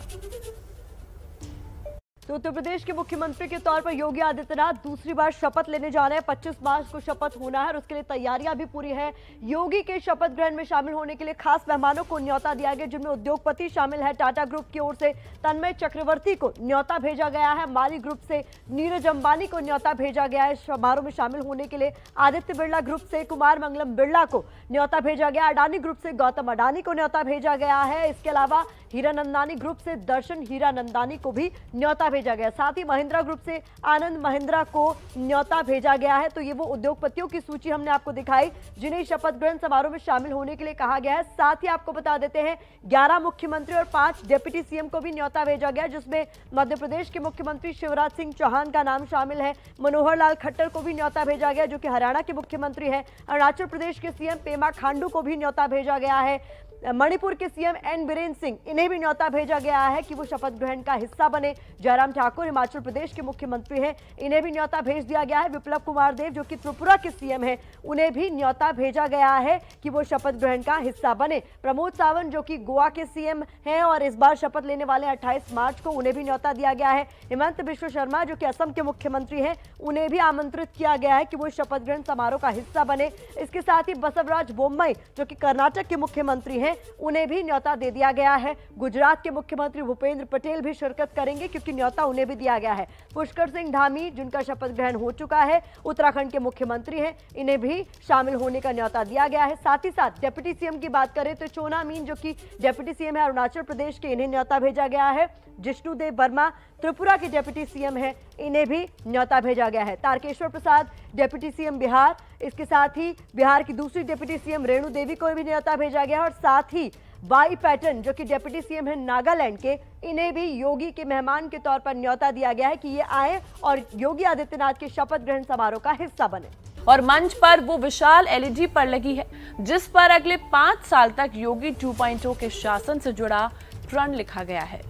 तो उत्तर प्रदेश के मुख्यमंत्री के तौर पर योगी आदित्यनाथ दूसरी बार शपथ लेने जा रहे हैं। 25 मार्च को शपथ होना है और उसके लिए तैयारियां भी पूरी है। योगी के शपथ ग्रहण में शामिल होने के लिए खास मेहमानों को न्योता दिया गया, जिनमें उद्योगपति शामिल है। टाटा ग्रुप की ओर से तन्मय चक्रवर्ती को न्योता भेजा गया है। माली ग्रुप से नीरज अंबानी को न्योता भेजा गया है समारोह में शामिल होने के लिए। आदित्य बिरला ग्रुप से कुमार मंगलम बिरला को न्योता भेजा गया। अडानी ग्रुप से गौतम अडानी को न्योता भेजा गया है। इसके अलावा हीरानंदानी ग्रुप से दर्शन हीरानंदानी को भी न्योता भेजा गया। साथ ही महिंद्रा ग्रुप से आनंद महिंद्रा को न्योता भेजा गया है। तो ये वो उद्योगपतियों की सूची हमने आपको दिखाई जिन्हें शपथ ग्रहण समारोह में शामिल होने के लिए कहा गया है। साथ ही आपको बता देते हैं 11 मुख्यमंत्री और 5 डिप्टी सीएम को भी न्योता भेजा गया, जिसमें मध्य प्रदेश के मुख्यमंत्री शिवराज सिंह चौहान का नाम शामिल है। मनोहर लाल खट्टर को भी न्योता भेजा गया, जो कि हरियाणा के मुख्यमंत्री है। अरुणाचल प्रदेश के सीएम पेमा खांडू को भी न्योता भेजा गया है। मणिपुर के सीएम एन बीरेन्द्र सिंह, इन्हें भी न्योता भेजा गया है कि वो शपथ ग्रहण का हिस्सा बने। जयराम ठाकुर हिमाचल प्रदेश के मुख्यमंत्री हैं, इन्हें भी न्योता भेज दिया गया है। विप्लव कुमार देव जो कि त्रिपुरा के सीएम हैं, उन्हें भी न्योता भेजा गया है कि वो शपथ ग्रहण का हिस्सा बने। प्रमोद सावंत जो कि गोवा के सीएम हैं और इस बार शपथ लेने वाले 28 मार्च को, उन्हें भी न्योता दिया गया है। हेमंत बिश्व शर्मा जो कि असम के मुख्यमंत्री हैं, उन्हें भी आमंत्रित किया गया है कि वो शपथ ग्रहण समारोह का हिस्सा बने। इसके साथ ही बसवराज बोम्मई जो कि कर्नाटक के मुख्यमंत्री हैं, उन्हें भी न्योता दे दिया गया है। गुजरात के मुख्यमंत्री भूपेंद्र पटेल भी शिरकत करेंगे क्योंकि न्योता उन्हें भी दिया गया है। पुष्कर सिंह धामी जिनका शपथ ग्रहण हो चुका है, उत्तराखंड के मुख्यमंत्री हैं, इन्हें भी शामिल होने का न्योता दिया गया है। साथ ही साथ डिप्टी सीएम की बात करें तो चोना मीन जो कि डिप्टी सीएम है अरुणाचल प्रदेश के, इन्हें न्योता भेजा गया है। जिष्णुदेव वर्मा त्रिपुरा के डिप्टी सीएम हैं, इन्हें भी न्योता भेजा गया है। तारकेश्वर प्रसाद डिप्टी सीएम बिहार, इसके साथ ही बिहार की दूसरी डिप्टी सीएम रेणु देवी को भी न्योता भेजा गया है। और साथ ही वाई पैटर्न जो कि डिप्टी सीएम है नागालैंड के, इन्हें भी योगी के मेहमान के तौर पर न्योता दिया गया है कि ये आए और योगी आदित्यनाथ के शपथ ग्रहण समारोह का हिस्सा बने। और मंच पर वो विशाल एलईडी पर लगी है जिस पर अगले 5 साल तक योगी 2.0 के शासन से जुड़ा प्रण लिखा गया है।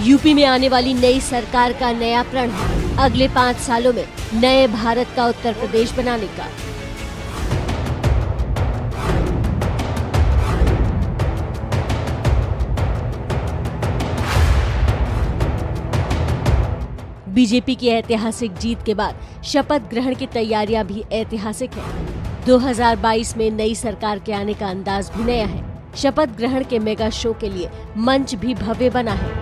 यूपी में आने वाली नई सरकार का नया प्रण है अगले 5 सालों में नए भारत का उत्तर प्रदेश बनाने का। बीजेपी की ऐतिहासिक जीत के बाद शपथ ग्रहण की तैयारियां भी ऐतिहासिक है। 2022 में नई सरकार के आने का अंदाज भी नया है। शपथ ग्रहण के मेगा शो के लिए मंच भी भव्य बना है।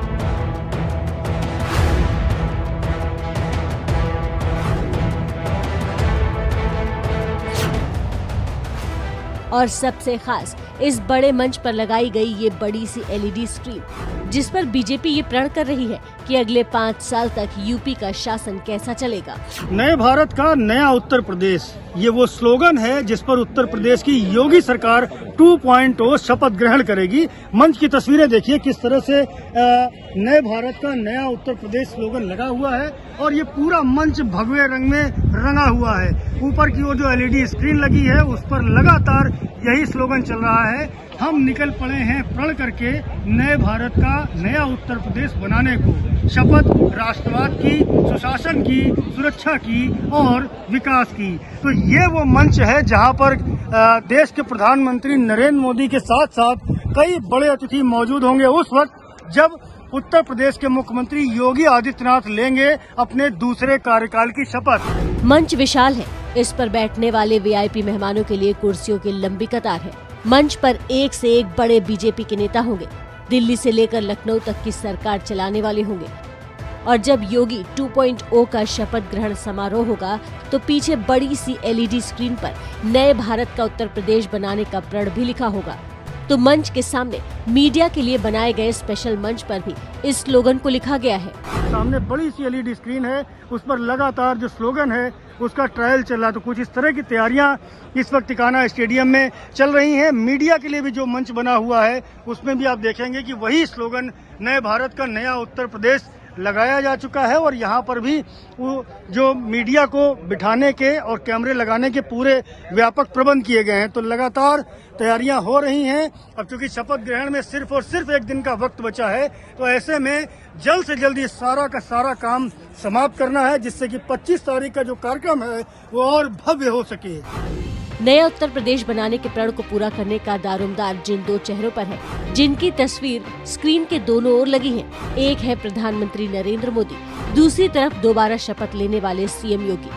और सबसे खास इस बड़े मंच पर लगाई गई ये बड़ी सी एलईडी स्क्रीन, जिस पर बीजेपी ये प्रण कर रही है कि अगले 5 साल तक यूपी का शासन कैसा चलेगा। नए भारत का नया उत्तर प्रदेश, ये वो स्लोगन है जिस पर उत्तर प्रदेश की योगी सरकार 2.0 शपथ ग्रहण करेगी। मंच की तस्वीरें देखिए किस तरह से नए भारत का नया उत्तर प्रदेश स्लोगन लगा हुआ है और ये पूरा मंच भगवे रंग में रंगा हुआ है। ऊपर की वो जो एलईडी स्क्रीन लगी है उस पर लगातार यही स्लोगन चल रहा है, हम निकल पड़े हैं प्रण करके नए भारत का नया उत्तर प्रदेश बनाने को। शपथ राष्ट्रवाद की, सुशासन की, सुरक्षा की और विकास की। तो ये वो मंच है जहां पर देश के प्रधानमंत्री नरेंद्र मोदी के साथ साथ कई बड़े अतिथि मौजूद होंगे उस वक्त जब उत्तर प्रदेश के मुख्यमंत्री योगी आदित्यनाथ लेंगे अपने दूसरे कार्यकाल की शपथ। मंच विशाल है, इस पर बैठने वाले वीआईपी मेहमानों के लिए कुर्सियों की लंबी कतार है। मंच पर एक से एक बड़े बीजेपी के नेता होंगे। दिल्ली से लेकर लखनऊ तक की सरकार चलाने वाले होंगे। और जब योगी 2.0 का शपथ ग्रहण समारोह होगा तो पीछे बड़ी सी LED स्क्रीन पर नए भारत का उत्तर प्रदेश बनाने का प्रण भी लिखा होगा। तो मंच के सामने मीडिया के लिए बनाए गए स्पेशल मंच पर भी इस स्लोगन को लिखा गया है। सामने बड़ी सी LED स्क्रीन है, उस पर लगातार जो स्लोगन है उसका ट्रायल चल रहा है। तो कुछ इस तरह की तैयारियां इस वक्त टिकाना स्टेडियम में चल रही हैं। मीडिया के लिए भी जो मंच बना हुआ है उसमें भी आप देखेंगे कि वही स्लोगन नए भारत का नया उत्तर प्रदेश लगाया जा चुका है। और यहाँ पर भी वो जो मीडिया को बिठाने के और कैमरे लगाने के पूरे व्यापक प्रबंध किए गए हैं। तो लगातार तैयारियां हो रही हैं। अब चूंकि शपथ ग्रहण में सिर्फ और सिर्फ एक दिन का वक्त बचा है, तो ऐसे में जल्द से जल्द ये सारा का सारा काम समाप्त करना है, जिससे कि 25 तारीख का जो कार्यक्रम है वो और भव्य हो सके। नया उत्तर प्रदेश बनाने के प्रण को पूरा करने का दारोमदार जिन दो चेहरों पर है, जिनकी तस्वीर स्क्रीन के दोनों ओर लगी है, एक है प्रधानमंत्री नरेंद्र मोदी, दूसरी तरफ दोबारा शपथ लेने वाले CM योगी।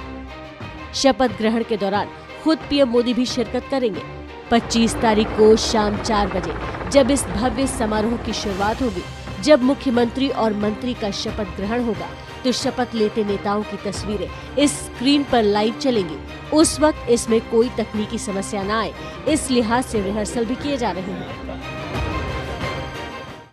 शपथ ग्रहण के दौरान खुद PM मोदी भी शिरकत करेंगे। 25 तारीख को शाम 4 बजे जब इस भव्य समारोह की शुरुआत होगी, जब मुख्यमंत्री और मंत्री का शपथ ग्रहण होगा, तो शपथ लेते नेताओं की तस्वीरें इस स्क्रीन पर लाइव चलेंगी। उस वक्त इसमें कोई तकनीकी समस्या न आए, इस लिहाज से रिहर्सल भी किए जा रहे हैं।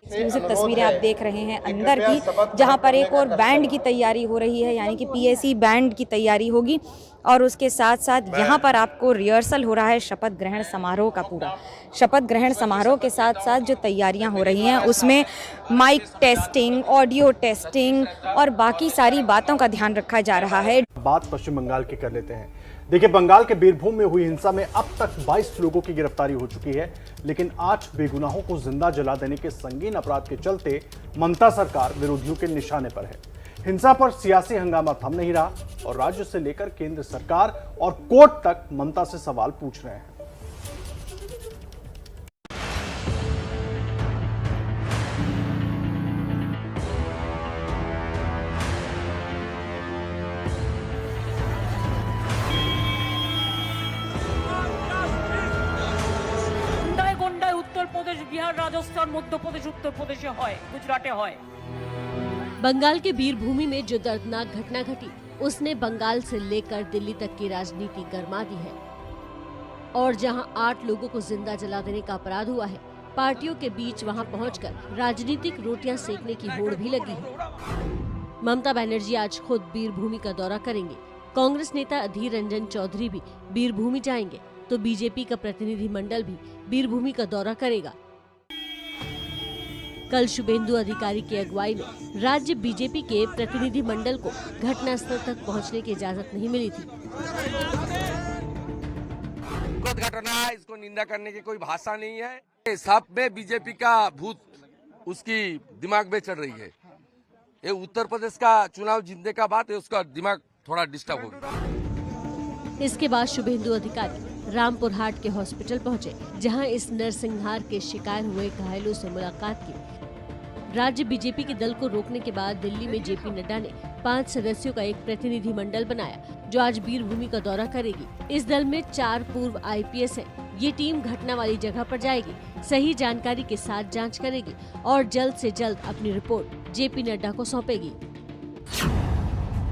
एक्सक्लूसिव तस्वीरें आप देख रहे हैं अंदर की, जहां पर एक और बैंड की तैयारी हो रही है, यानी कि PAC बैंड की तैयारी होगी। और उसके साथ साथ यहाँ पर आपको रिहर्सल हो रहा है शपथ ग्रहण समारोह का पूरा। शपथ ग्रहण समारोह के साथ साथ जो तैयारियां हो रही हैं उसमें माइक टेस्टिंग, ऑडियो टेस्टिंग और बाकी सारी बातों का ध्यान रखा जा रहा है। बात पश्चिम बंगाल की कर लेते हैं। देखिए, बंगाल के बीरभूम में हुई हिंसा में अब तक 22 लोगों की गिरफ्तारी हो चुकी है, लेकिन 8 बेगुनाहों को जिंदा जला देने के संगीन अपराध के चलते ममता सरकार विरोधियों के निशाने पर है। हिंसा पर सियासी हंगामा थम नहीं रहा और राज्य से लेकर केंद्र सरकार और कोर्ट तक ममता से सवाल पूछ रहे हैं। उत्तर प्रदेश, बिहार, राजस्थान, मध्य प्रदेश, उत्तर प्रदेश है, गुजराते है। बंगाल के बीरभूमि में जो दर्दनाक घटना घटी, उसने बंगाल से लेकर दिल्ली तक की राजनीति गरमा दी है। और जहां 8 लोगों को जिंदा जला देने का अपराध हुआ है, पार्टियों के बीच वहां पहुंचकर राजनीतिक रोटियां सेकने की होड़ भी लगी है। ममता बनर्जी आज खुद बीरभूमि का दौरा करेंगे। कांग्रेस नेता अधीर रंजन चौधरी भी बीरभूमि जाएंगे, तो बीजेपी का प्रतिनिधि मंडल भी बीरभूमि का दौरा करेगा। कल शुभेंदु अधिकारी की अगुवाई में राज्य बीजेपी के प्रतिनिधि मंडल को घटनास्थल तक पहुंचने की इजाजत नहीं मिली थी। घटना, इसको निंदा करने की कोई भाषा नहीं है। सब में बीजेपी का भूत उसकी दिमाग में चढ़ रही है। ये उत्तर प्रदेश का चुनाव जीतने का बात है, उसका दिमाग थोड़ा डिस्टर्ब हो गया। इसके बाद शुभेंदु अधिकारी रामपुर हाट के हॉस्पिटल पहुंचे, जहां इस नरसंहार के शिकार हुए घायलों से मुलाकात की। राज्य बीजेपी के दल को रोकने के बाद दिल्ली में JP नड्डा ने 5 सदस्यों का एक प्रतिनिधि मंडल बनाया, जो आज बीरभूमि का दौरा करेगी। इस दल में 4 पूर्व IPS हैं। ये टीम घटना वाली जगह पर जाएगी, सही जानकारी के साथ जांच करेगी और जल्द से जल्द अपनी रिपोर्ट JP नड्डा को सौंपेगी।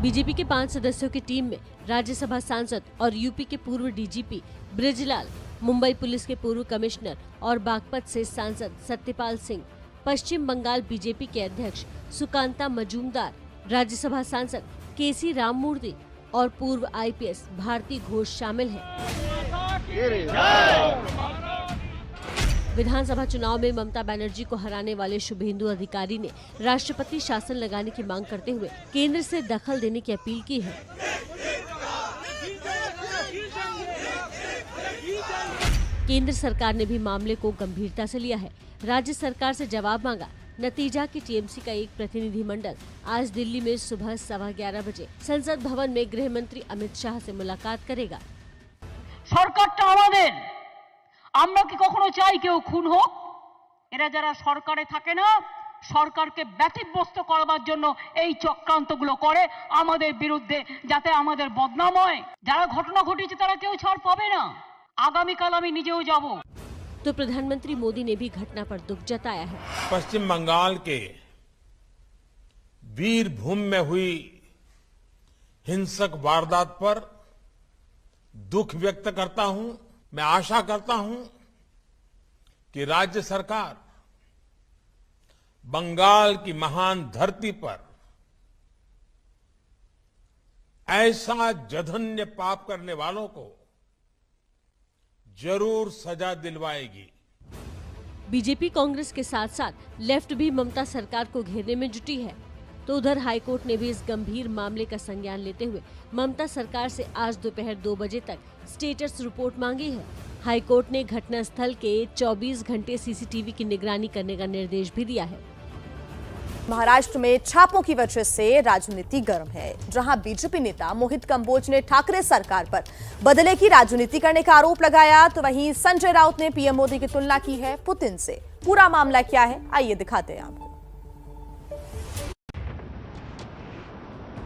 बीजेपी के 5 सदस्यों की टीम में राज्यसभा सांसद और यूपी के पूर्व DGP ब्रिजलाल, मुंबई पुलिस के पूर्व कमिश्नर और बागपत से सांसद सत्यपाल सिंह, पश्चिम बंगाल बीजेपी के अध्यक्ष सुकांता मजूमदार, राज्यसभा सांसद KC राममूर्ति और पूर्व IPS भारती घोष शामिल हैं। विधानसभा चुनाव में ममता बनर्जी को हराने वाले शुभेंदु अधिकारी ने राष्ट्रपति शासन लगाने की मांग करते हुए केंद्र से दखल देने की अपील की है। केंद्र सरकार ने भी मामले को गंभीरता से लिया है। राज्य सरकार से जवाब मांगा। नतीजा कि TMC का एक प्रतिनिधि मंडल आज दिल्ली में सुबह 11:15 बजे संसद भवन में गृह मंत्री अमित शाह से मुलाकात करेगा। সরকারটা আমাদের, আমরা কি কখনো চাই কেউ খুন হোক? এরা যারা সরকারে থাকে না, সরকারকে ব্যতিব্যস্ত করবার জন্য এই চক্রান্তগুলো করে আমাদের বিরুদ্ধে, যাতে আমাদের বদনাম হয়। যারা ঘটনা ঘটিয়েছে তারা কেউ ছাড় পাবে না। আগামীকাল আমি নিজেও যাব। तो प्रधानमंत्री मोदी ने भी घटना पर दुख जताया है। पश्चिम बंगाल के वीरभूम में हुई हिंसक वारदात पर दुख व्यक्त करता हूं। मैं आशा करता हूं कि राज्य सरकार बंगाल की महान धरती पर ऐसा जघन्य पाप करने वालों को जरूर सजा दिलवाएगी। बीजेपी कांग्रेस के साथ साथ लेफ्ट भी ममता सरकार को घेरने में जुटी है। तो उधर हाईकोर्ट ने भी इस गंभीर मामले का संज्ञान लेते हुए ममता सरकार से आज दोपहर 2 बजे तक स्टेटस रिपोर्ट मांगी है। हाईकोर्ट ने घटनास्थल के 24 घंटे सीसीटीवी की निगरानी करने का निर्देश भी दिया है। महाराष्ट्र में छापों की वजह से राजनीति गर्म है, जहां बीजेपी नेता मोहित कंबोज ने ठाकरे सरकार पर बदले की राजनीति करने का आरोप लगाया, तो वहीं संजय राउत ने पीएम मोदी की तुलना की है पुतिन से। पूरा मामला क्या है, आइए दिखाते हैं आपको।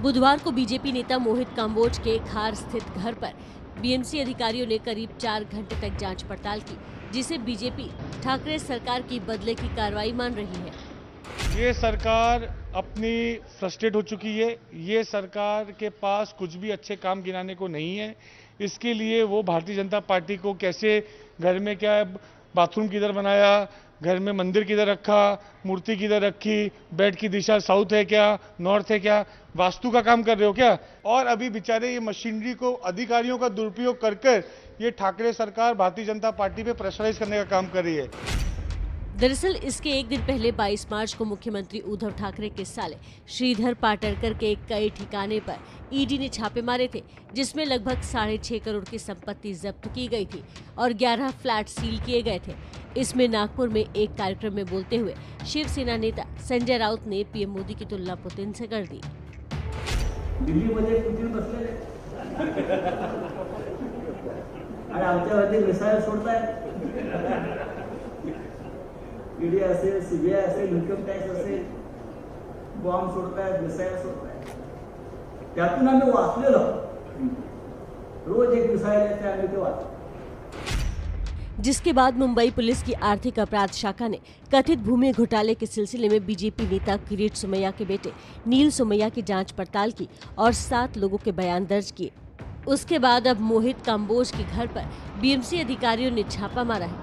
बुधवार को बीजेपी नेता मोहित कंबोज के खार स्थित घर पर बीएमसी अधिकारियों ने करीब 4 घंटे तक जांच पड़ताल की, जिसे बीजेपी ठाकरे सरकार की बदले की कार्रवाई मान रही है। ये सरकार अपनी फ्रस्ट्रेट हो चुकी है। ये सरकार के पास कुछ भी अच्छे काम गिनाने को नहीं है। इसके लिए वो भारतीय जनता पार्टी को कैसे घर में क्या बाथरूम किधर बनाया, घर में मंदिर किधर रखा, मूर्ति किधर रखी, बेड की दिशा साउथ है क्या, नॉर्थ है क्या, वास्तु का काम कर रहे हो क्या? और अभी बेचारे ये मशीनरी को अधिकारियों का दुरुपयोग कर ये ठाकरे सरकार भारतीय जनता पार्टी पे प्रेशराइज करने का काम कर रही है। दरअसल इसके एक दिन पहले 22 मार्च को मुख्यमंत्री उद्धव ठाकरे के साले श्रीधर पाटरकर के कई ठिकाने पर ईडी ने छापे मारे थे, जिसमें लगभग 6.5 करोड़ की संपत्ति जब्त की गई थी और 11 फ्लैट सील किए गए थे। इसमें नागपुर में एक कार्यक्रम में बोलते हुए शिवसेना नेता संजय राउत ने पीएम मोदी की तुलना पुतिन से कर दी। दिल्लीमध्ये पुतिन बसलेले आणि आमच्यावरती मिसाईल सोडतायत। ईडी असेल, सीबीआय असेल, इन्कम टॅक्स असेल, बॉम्ब सोडतायत, मिसाईल सोडतायत। त्यातून आम्ही वाचलेलो, रोज एक मिसाईल येते, आम्ही ते वाचतो। जिसके बाद मुंबई पुलिस की आर्थिक अपराध शाखा ने कथित भूमि घोटाले के सिलसिले में बीजेपी नेता किरीट सोमैया के बेटे नील सोमैया की जांच पड़ताल की और 7 लोगों के बयान दर्ज किए। उसके बाद अब मोहित कंबोज के घर पर बीएमसी अधिकारियों ने छापा मारा है।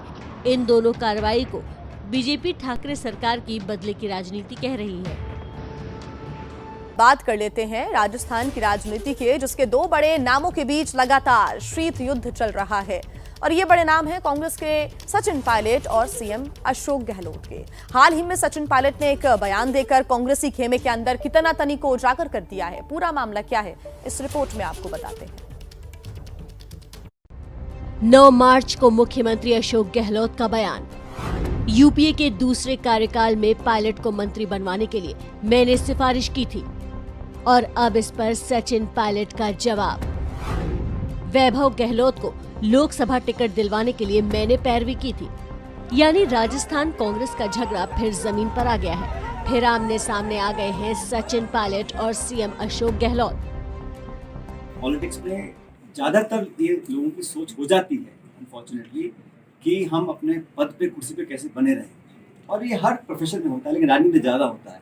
इन दोनों कार्रवाई को बीजेपी ठाकरे सरकार की बदले की राजनीति कह रही है। बात कर लेते हैं राजस्थान की राजनीति के, जिसके 2 बड़े नामों के बीच लगातार शीत युद्ध चल रहा है और ये बड़े नाम हैं कांग्रेस के सचिन पायलट और सीएम अशोक गहलोत के। हाल ही में सचिन पायलट ने एक बयान देकर कांग्रेसी खेमे के अंदर की तनातनी को उजागर कर दिया है। पूरा मामला क्या है, इस रिपोर्ट में आपको बताते हैं। 9 मार्च को मुख्यमंत्री अशोक गहलोत का बयान। यूपीए के दूसरे कार्यकाल में पायलट को मंत्री बनवाने के लिए मैंने सिफारिश की थी और अब इस पर सचिन पायलट का जवाब। वैभव गहलोत को लोकसभा टिकट दिलवाने के लिए मैंने पैरवी की थी। यानी राजस्थान कांग्रेस का झगड़ा फिर जमीन पर आ गया है। फिर आमने सामने आ गए हैं सचिन पायलट और सीएम अशोक गहलोत। पॉलिटिक्स में ज्यादातर ये लोगों की सोच हो जाती है अनफॉर्चुनेटली कि हम अपने पद पे कुर्सी पे कैसे बने रहें, और ये हर प्रोफेशन में होता है, लेकिन राजनीति में ज़्यादा होता है।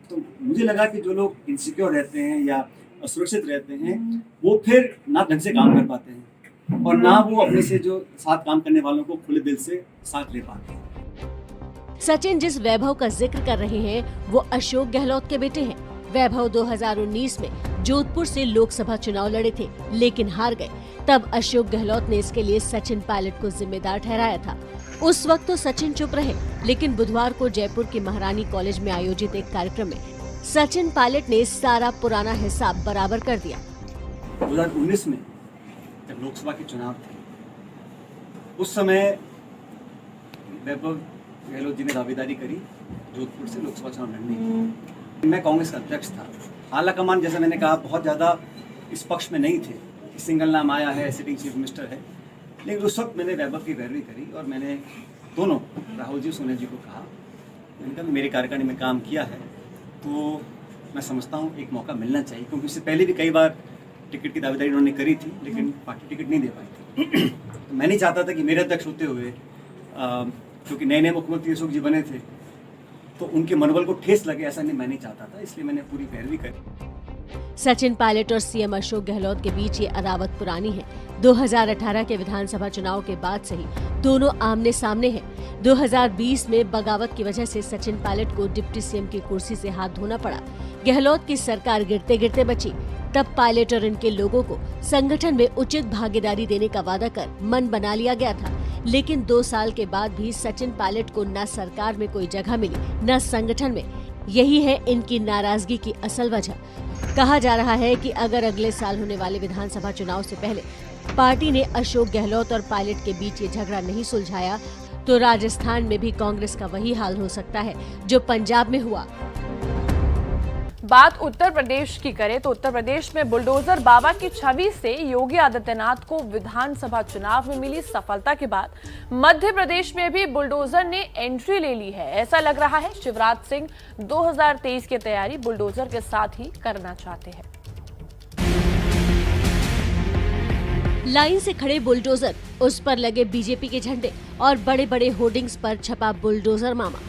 तो मुझे लगा कि जो लोग इनसिक्योर रहते हैं या असुरक्षित रहते हैं, वो फिर ना ढंग से काम कर पाते हैं और ना वो अपने से जो साथ काम करने वालों को खुले दिल से साथ ले पाते हैं। सचिन जिस वैभव का जिक्र कर रहे हैं वो अशोक गहलोत के बेटे हैं। वैभव 2019 में जोधपुर से लोकसभा चुनाव लड़े थे, लेकिन हार गए। तब अशोक गहलोत ने इसके लिए सचिन पायलट को जिम्मेदार ठहराया था। उस वक्त तो सचिन चुप रहे, लेकिन बुधवार को जयपुर के महारानी कॉलेज में आयोजित एक कार्यक्रम में सचिन पायलट ने सारा पुराना हिसाब बराबर कर दिया। 2019 में जब लोकसभा के चुनाव थे, उस समय वैभव गहलोत जी ने दावेदारी करी जोधपुर से लोकसभा चुनाव लड़ने की। मैं कांग्रेस का अध्यक्ष था। आला कमान, जैसा मैंने कहा, बहुत ज़्यादा इस पक्ष में नहीं थे। सिंगल नाम आया है, सिटिंग चीफ मिनिस्टर है, लेकिन उस वक्त मैंने वैभव की पैरवी करी और मैंने दोनों राहुल जी, सोनिया जी को कहा, मैंने कहा मेरे कार्यकारिणी में काम किया है तो मैं समझता हूँ एक मौका मिलना चाहिए, क्योंकि उससे पहले भी कई बार टिकट की दावेदारी उन्होंने करी थी, लेकिन पार्टी टिकट नहीं दे पाई थी। तो मैं नहीं चाहता था कि मेरे अध्यक्ष होते हुए क्योंकि नए नए मुख्यमंत्री अशोक जी बने थे तो उनके मनोबल को ठेस लगे, ऐसा नहीं मैं नहीं चाहता था, इसलिए मैंने पूरी पैरवी करी। सचिन पायलट और सीएम अशोक गहलोत के बीच ये अदावत पुरानी है। 2018 के विधानसभा चुनाव के बाद से ही दोनों आमने सामने हैं। 2020 में बगावत की वजह से सचिन पायलट को डिप्टी सीएम की कुर्सी से हाथ धोना पड़ा। गहलोत की सरकार गिरते गिरते बची। तब पायलट और इनके लोगों को संगठन में उचित भागीदारी देने का वादा कर मन बना लिया गया था, लेकिन 2 साल के बाद भी सचिन पायलट को न सरकार में कोई जगह मिली न संगठन में। यही है इनकी नाराजगी की असल वजह। कहा जा रहा है कि अगर अगले साल होने वाले विधानसभा चुनाव से पहले पार्टी ने अशोक गहलोत और पायलट के बीच ये झगड़ा नहीं सुलझाया तो राजस्थान में भी कांग्रेस का वही हाल हो सकता है जो पंजाब में हुआ। बात उत्तर प्रदेश की करें तो उत्तर प्रदेश में बुलडोजर बाबा की छवि से योगी आदित्यनाथ को विधानसभा चुनाव में मिली सफलता के बाद मध्य प्रदेश में भी बुलडोजर ने एंट्री ले ली है। ऐसा लग रहा है शिवराज सिंह 2023 की तैयारी बुलडोजर के साथ ही करना चाहते हैं। लाइन से खड़े बुलडोजर, उस पर लगे बीजेपी के झंडे और बड़े बड़े होर्डिंग्स पर छपा बुलडोजर मामा।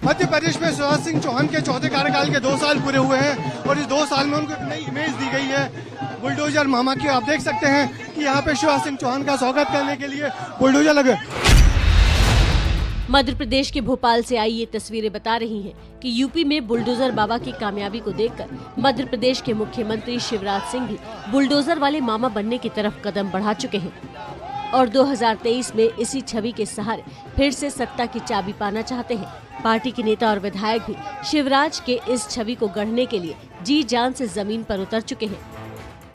मध्य प्रदेश में शिवराज सिंह चौहान के चौथे कार्यकाल के 2 साल पूरे हुए हैं और इस 2 साल में उनको एक नई इमेज दी गई है बुलडोजर मामा की। आप देख सकते हैं कि यहाँ पे शिवराज सिंह चौहान का स्वागत करने के लिए बुलडोजर लगे। मध्य प्रदेश के भोपाल से आई ये तस्वीरें बता रही हैं कि यूपी में बुलडोजर बाबा की कामयाबी को देखकर मध्य प्रदेश के मुख्यमंत्री शिवराज सिंह भी बुलडोजर वाले मामा बनने की तरफ कदम बढ़ा चुके हैं और 2023 में इसी छवि के सहारे फिर से सत्ता की चाबी पाना चाहते हैं। पार्टी के नेता और विधायक भी शिवराज के इस छवि को गढ़ने के लिए जी जान से जमीन पर उतर चुके हैं।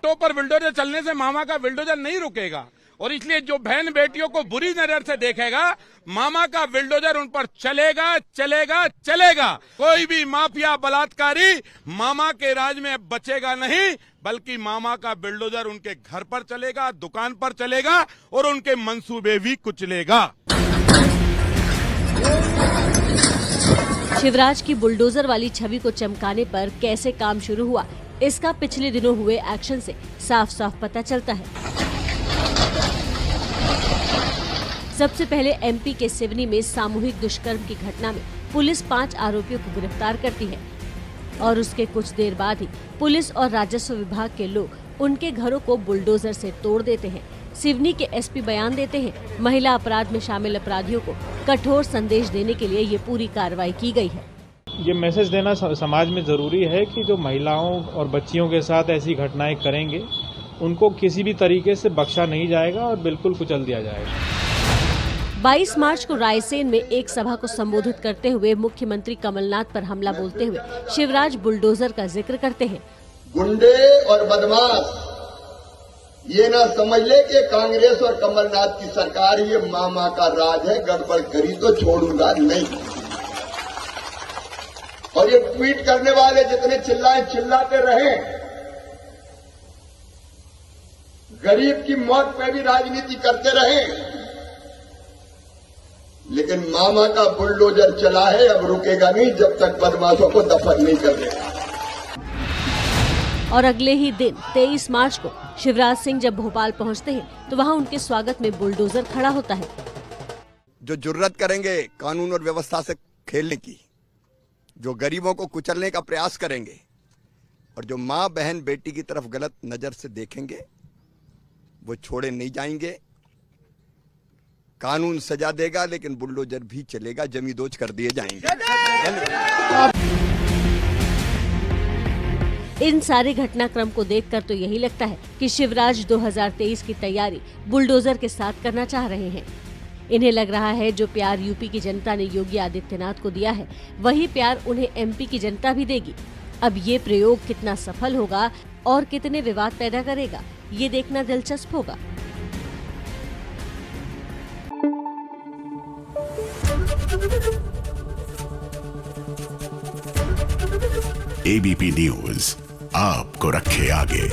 तो पर बुलडोजर चलने से मामा का बुलडोजर नहीं रुकेगा और इसलिए जो बहन बेटियों को बुरी नजर से देखेगा मामा का बुलडोजर उन पर चलेगा चलेगा चलेगा। कोई भी माफिया बलात्कारी मामा के राज में बचेगा नहीं, बल्कि मामा का बुलडोजर उनके घर पर चलेगा, दुकान पर चलेगा और उनके मंसूबे भी कुचलेगा। शिवराज की बुलडोजर वाली छवि को चमकाने पर कैसे काम शुरू हुआ, इसका पिछले दिनों हुए एक्शन से साफ साफ पता चलता है। सबसे पहले एमपी के सिवनी में सामूहिक दुष्कर्म की घटना में पुलिस 5 आरोपियों को गिरफ्तार करती है और उसके कुछ देर बाद ही पुलिस और राजस्व विभाग के लोग उनके घरों को बुलडोजर से तोड़ देते हैं। सिवनी के एसपी बयान देते हैं, महिला अपराध में शामिल अपराधियों को कठोर संदेश देने के लिए ये पूरी कार्रवाई की गई है। ये मैसेज देना समाज में जरूरी है कि जो महिलाओं और बच्चियों के साथ ऐसी घटनाएं करेंगे उनको किसी भी तरीके से बख्शा नहीं जाएगा और बिल्कुल कुचल दिया जाएगा। 22 मार्च को रायसेन में एक सभा को संबोधित करते हुए मुख्यमंत्री कमलनाथ पर हमला बोलते हुए शिवराज बुलडोजर का जिक्र करते हैं। गुंडे और बदमाश ये ना समझ ले कि कांग्रेस और कमलनाथ की सरकार ये मामा का राज है, गड़बड़ करी तो छोड़ूंगा नहीं। और ये ट्वीट करने वाले जितने चिल्लाते रहे, गरीब की मौत पे भी राजनीति करते रहे, लेकिन मामा का बुलडोजर चला है, अब रुकेगा नहीं जब तक बदमाशों को दफन नहीं कर देगा। और अगले ही दिन 23 मार्च को शिवराज सिंह जब भोपाल पहुंचते हैं तो वहां उनके स्वागत में बुलडोजर खड़ा होता है। जो जुर्रत करेंगे कानून और व्यवस्था से खेलने की, जो गरीबों को कुचलने का प्रयास करेंगे और जो माँ बहन बेटी की तरफ गलत नजर से देखेंगे वो छोड़े नहीं जाएंगे। कानून सजा देगा लेकिन बुलडोजर भी चलेगा, जमींदोज कर दिए जाएंगे। इन सारे घटनाक्रम को देखकर तो यही लगता है कि शिवराज 2023 की तैयारी बुलडोजर के साथ करना चाह रहे हैं। इन्हें लग रहा है जो प्यार यूपी की जनता ने योगी आदित्यनाथ को दिया है वही प्यार उन्हें एमपी की जनता भी देगी। अब ये प्रयोग कितना सफल होगा और कितने विवाद पैदा करेगा, ये देखना दिलचस्प होगा। एबीपी न्यूज आपको रखे आगे।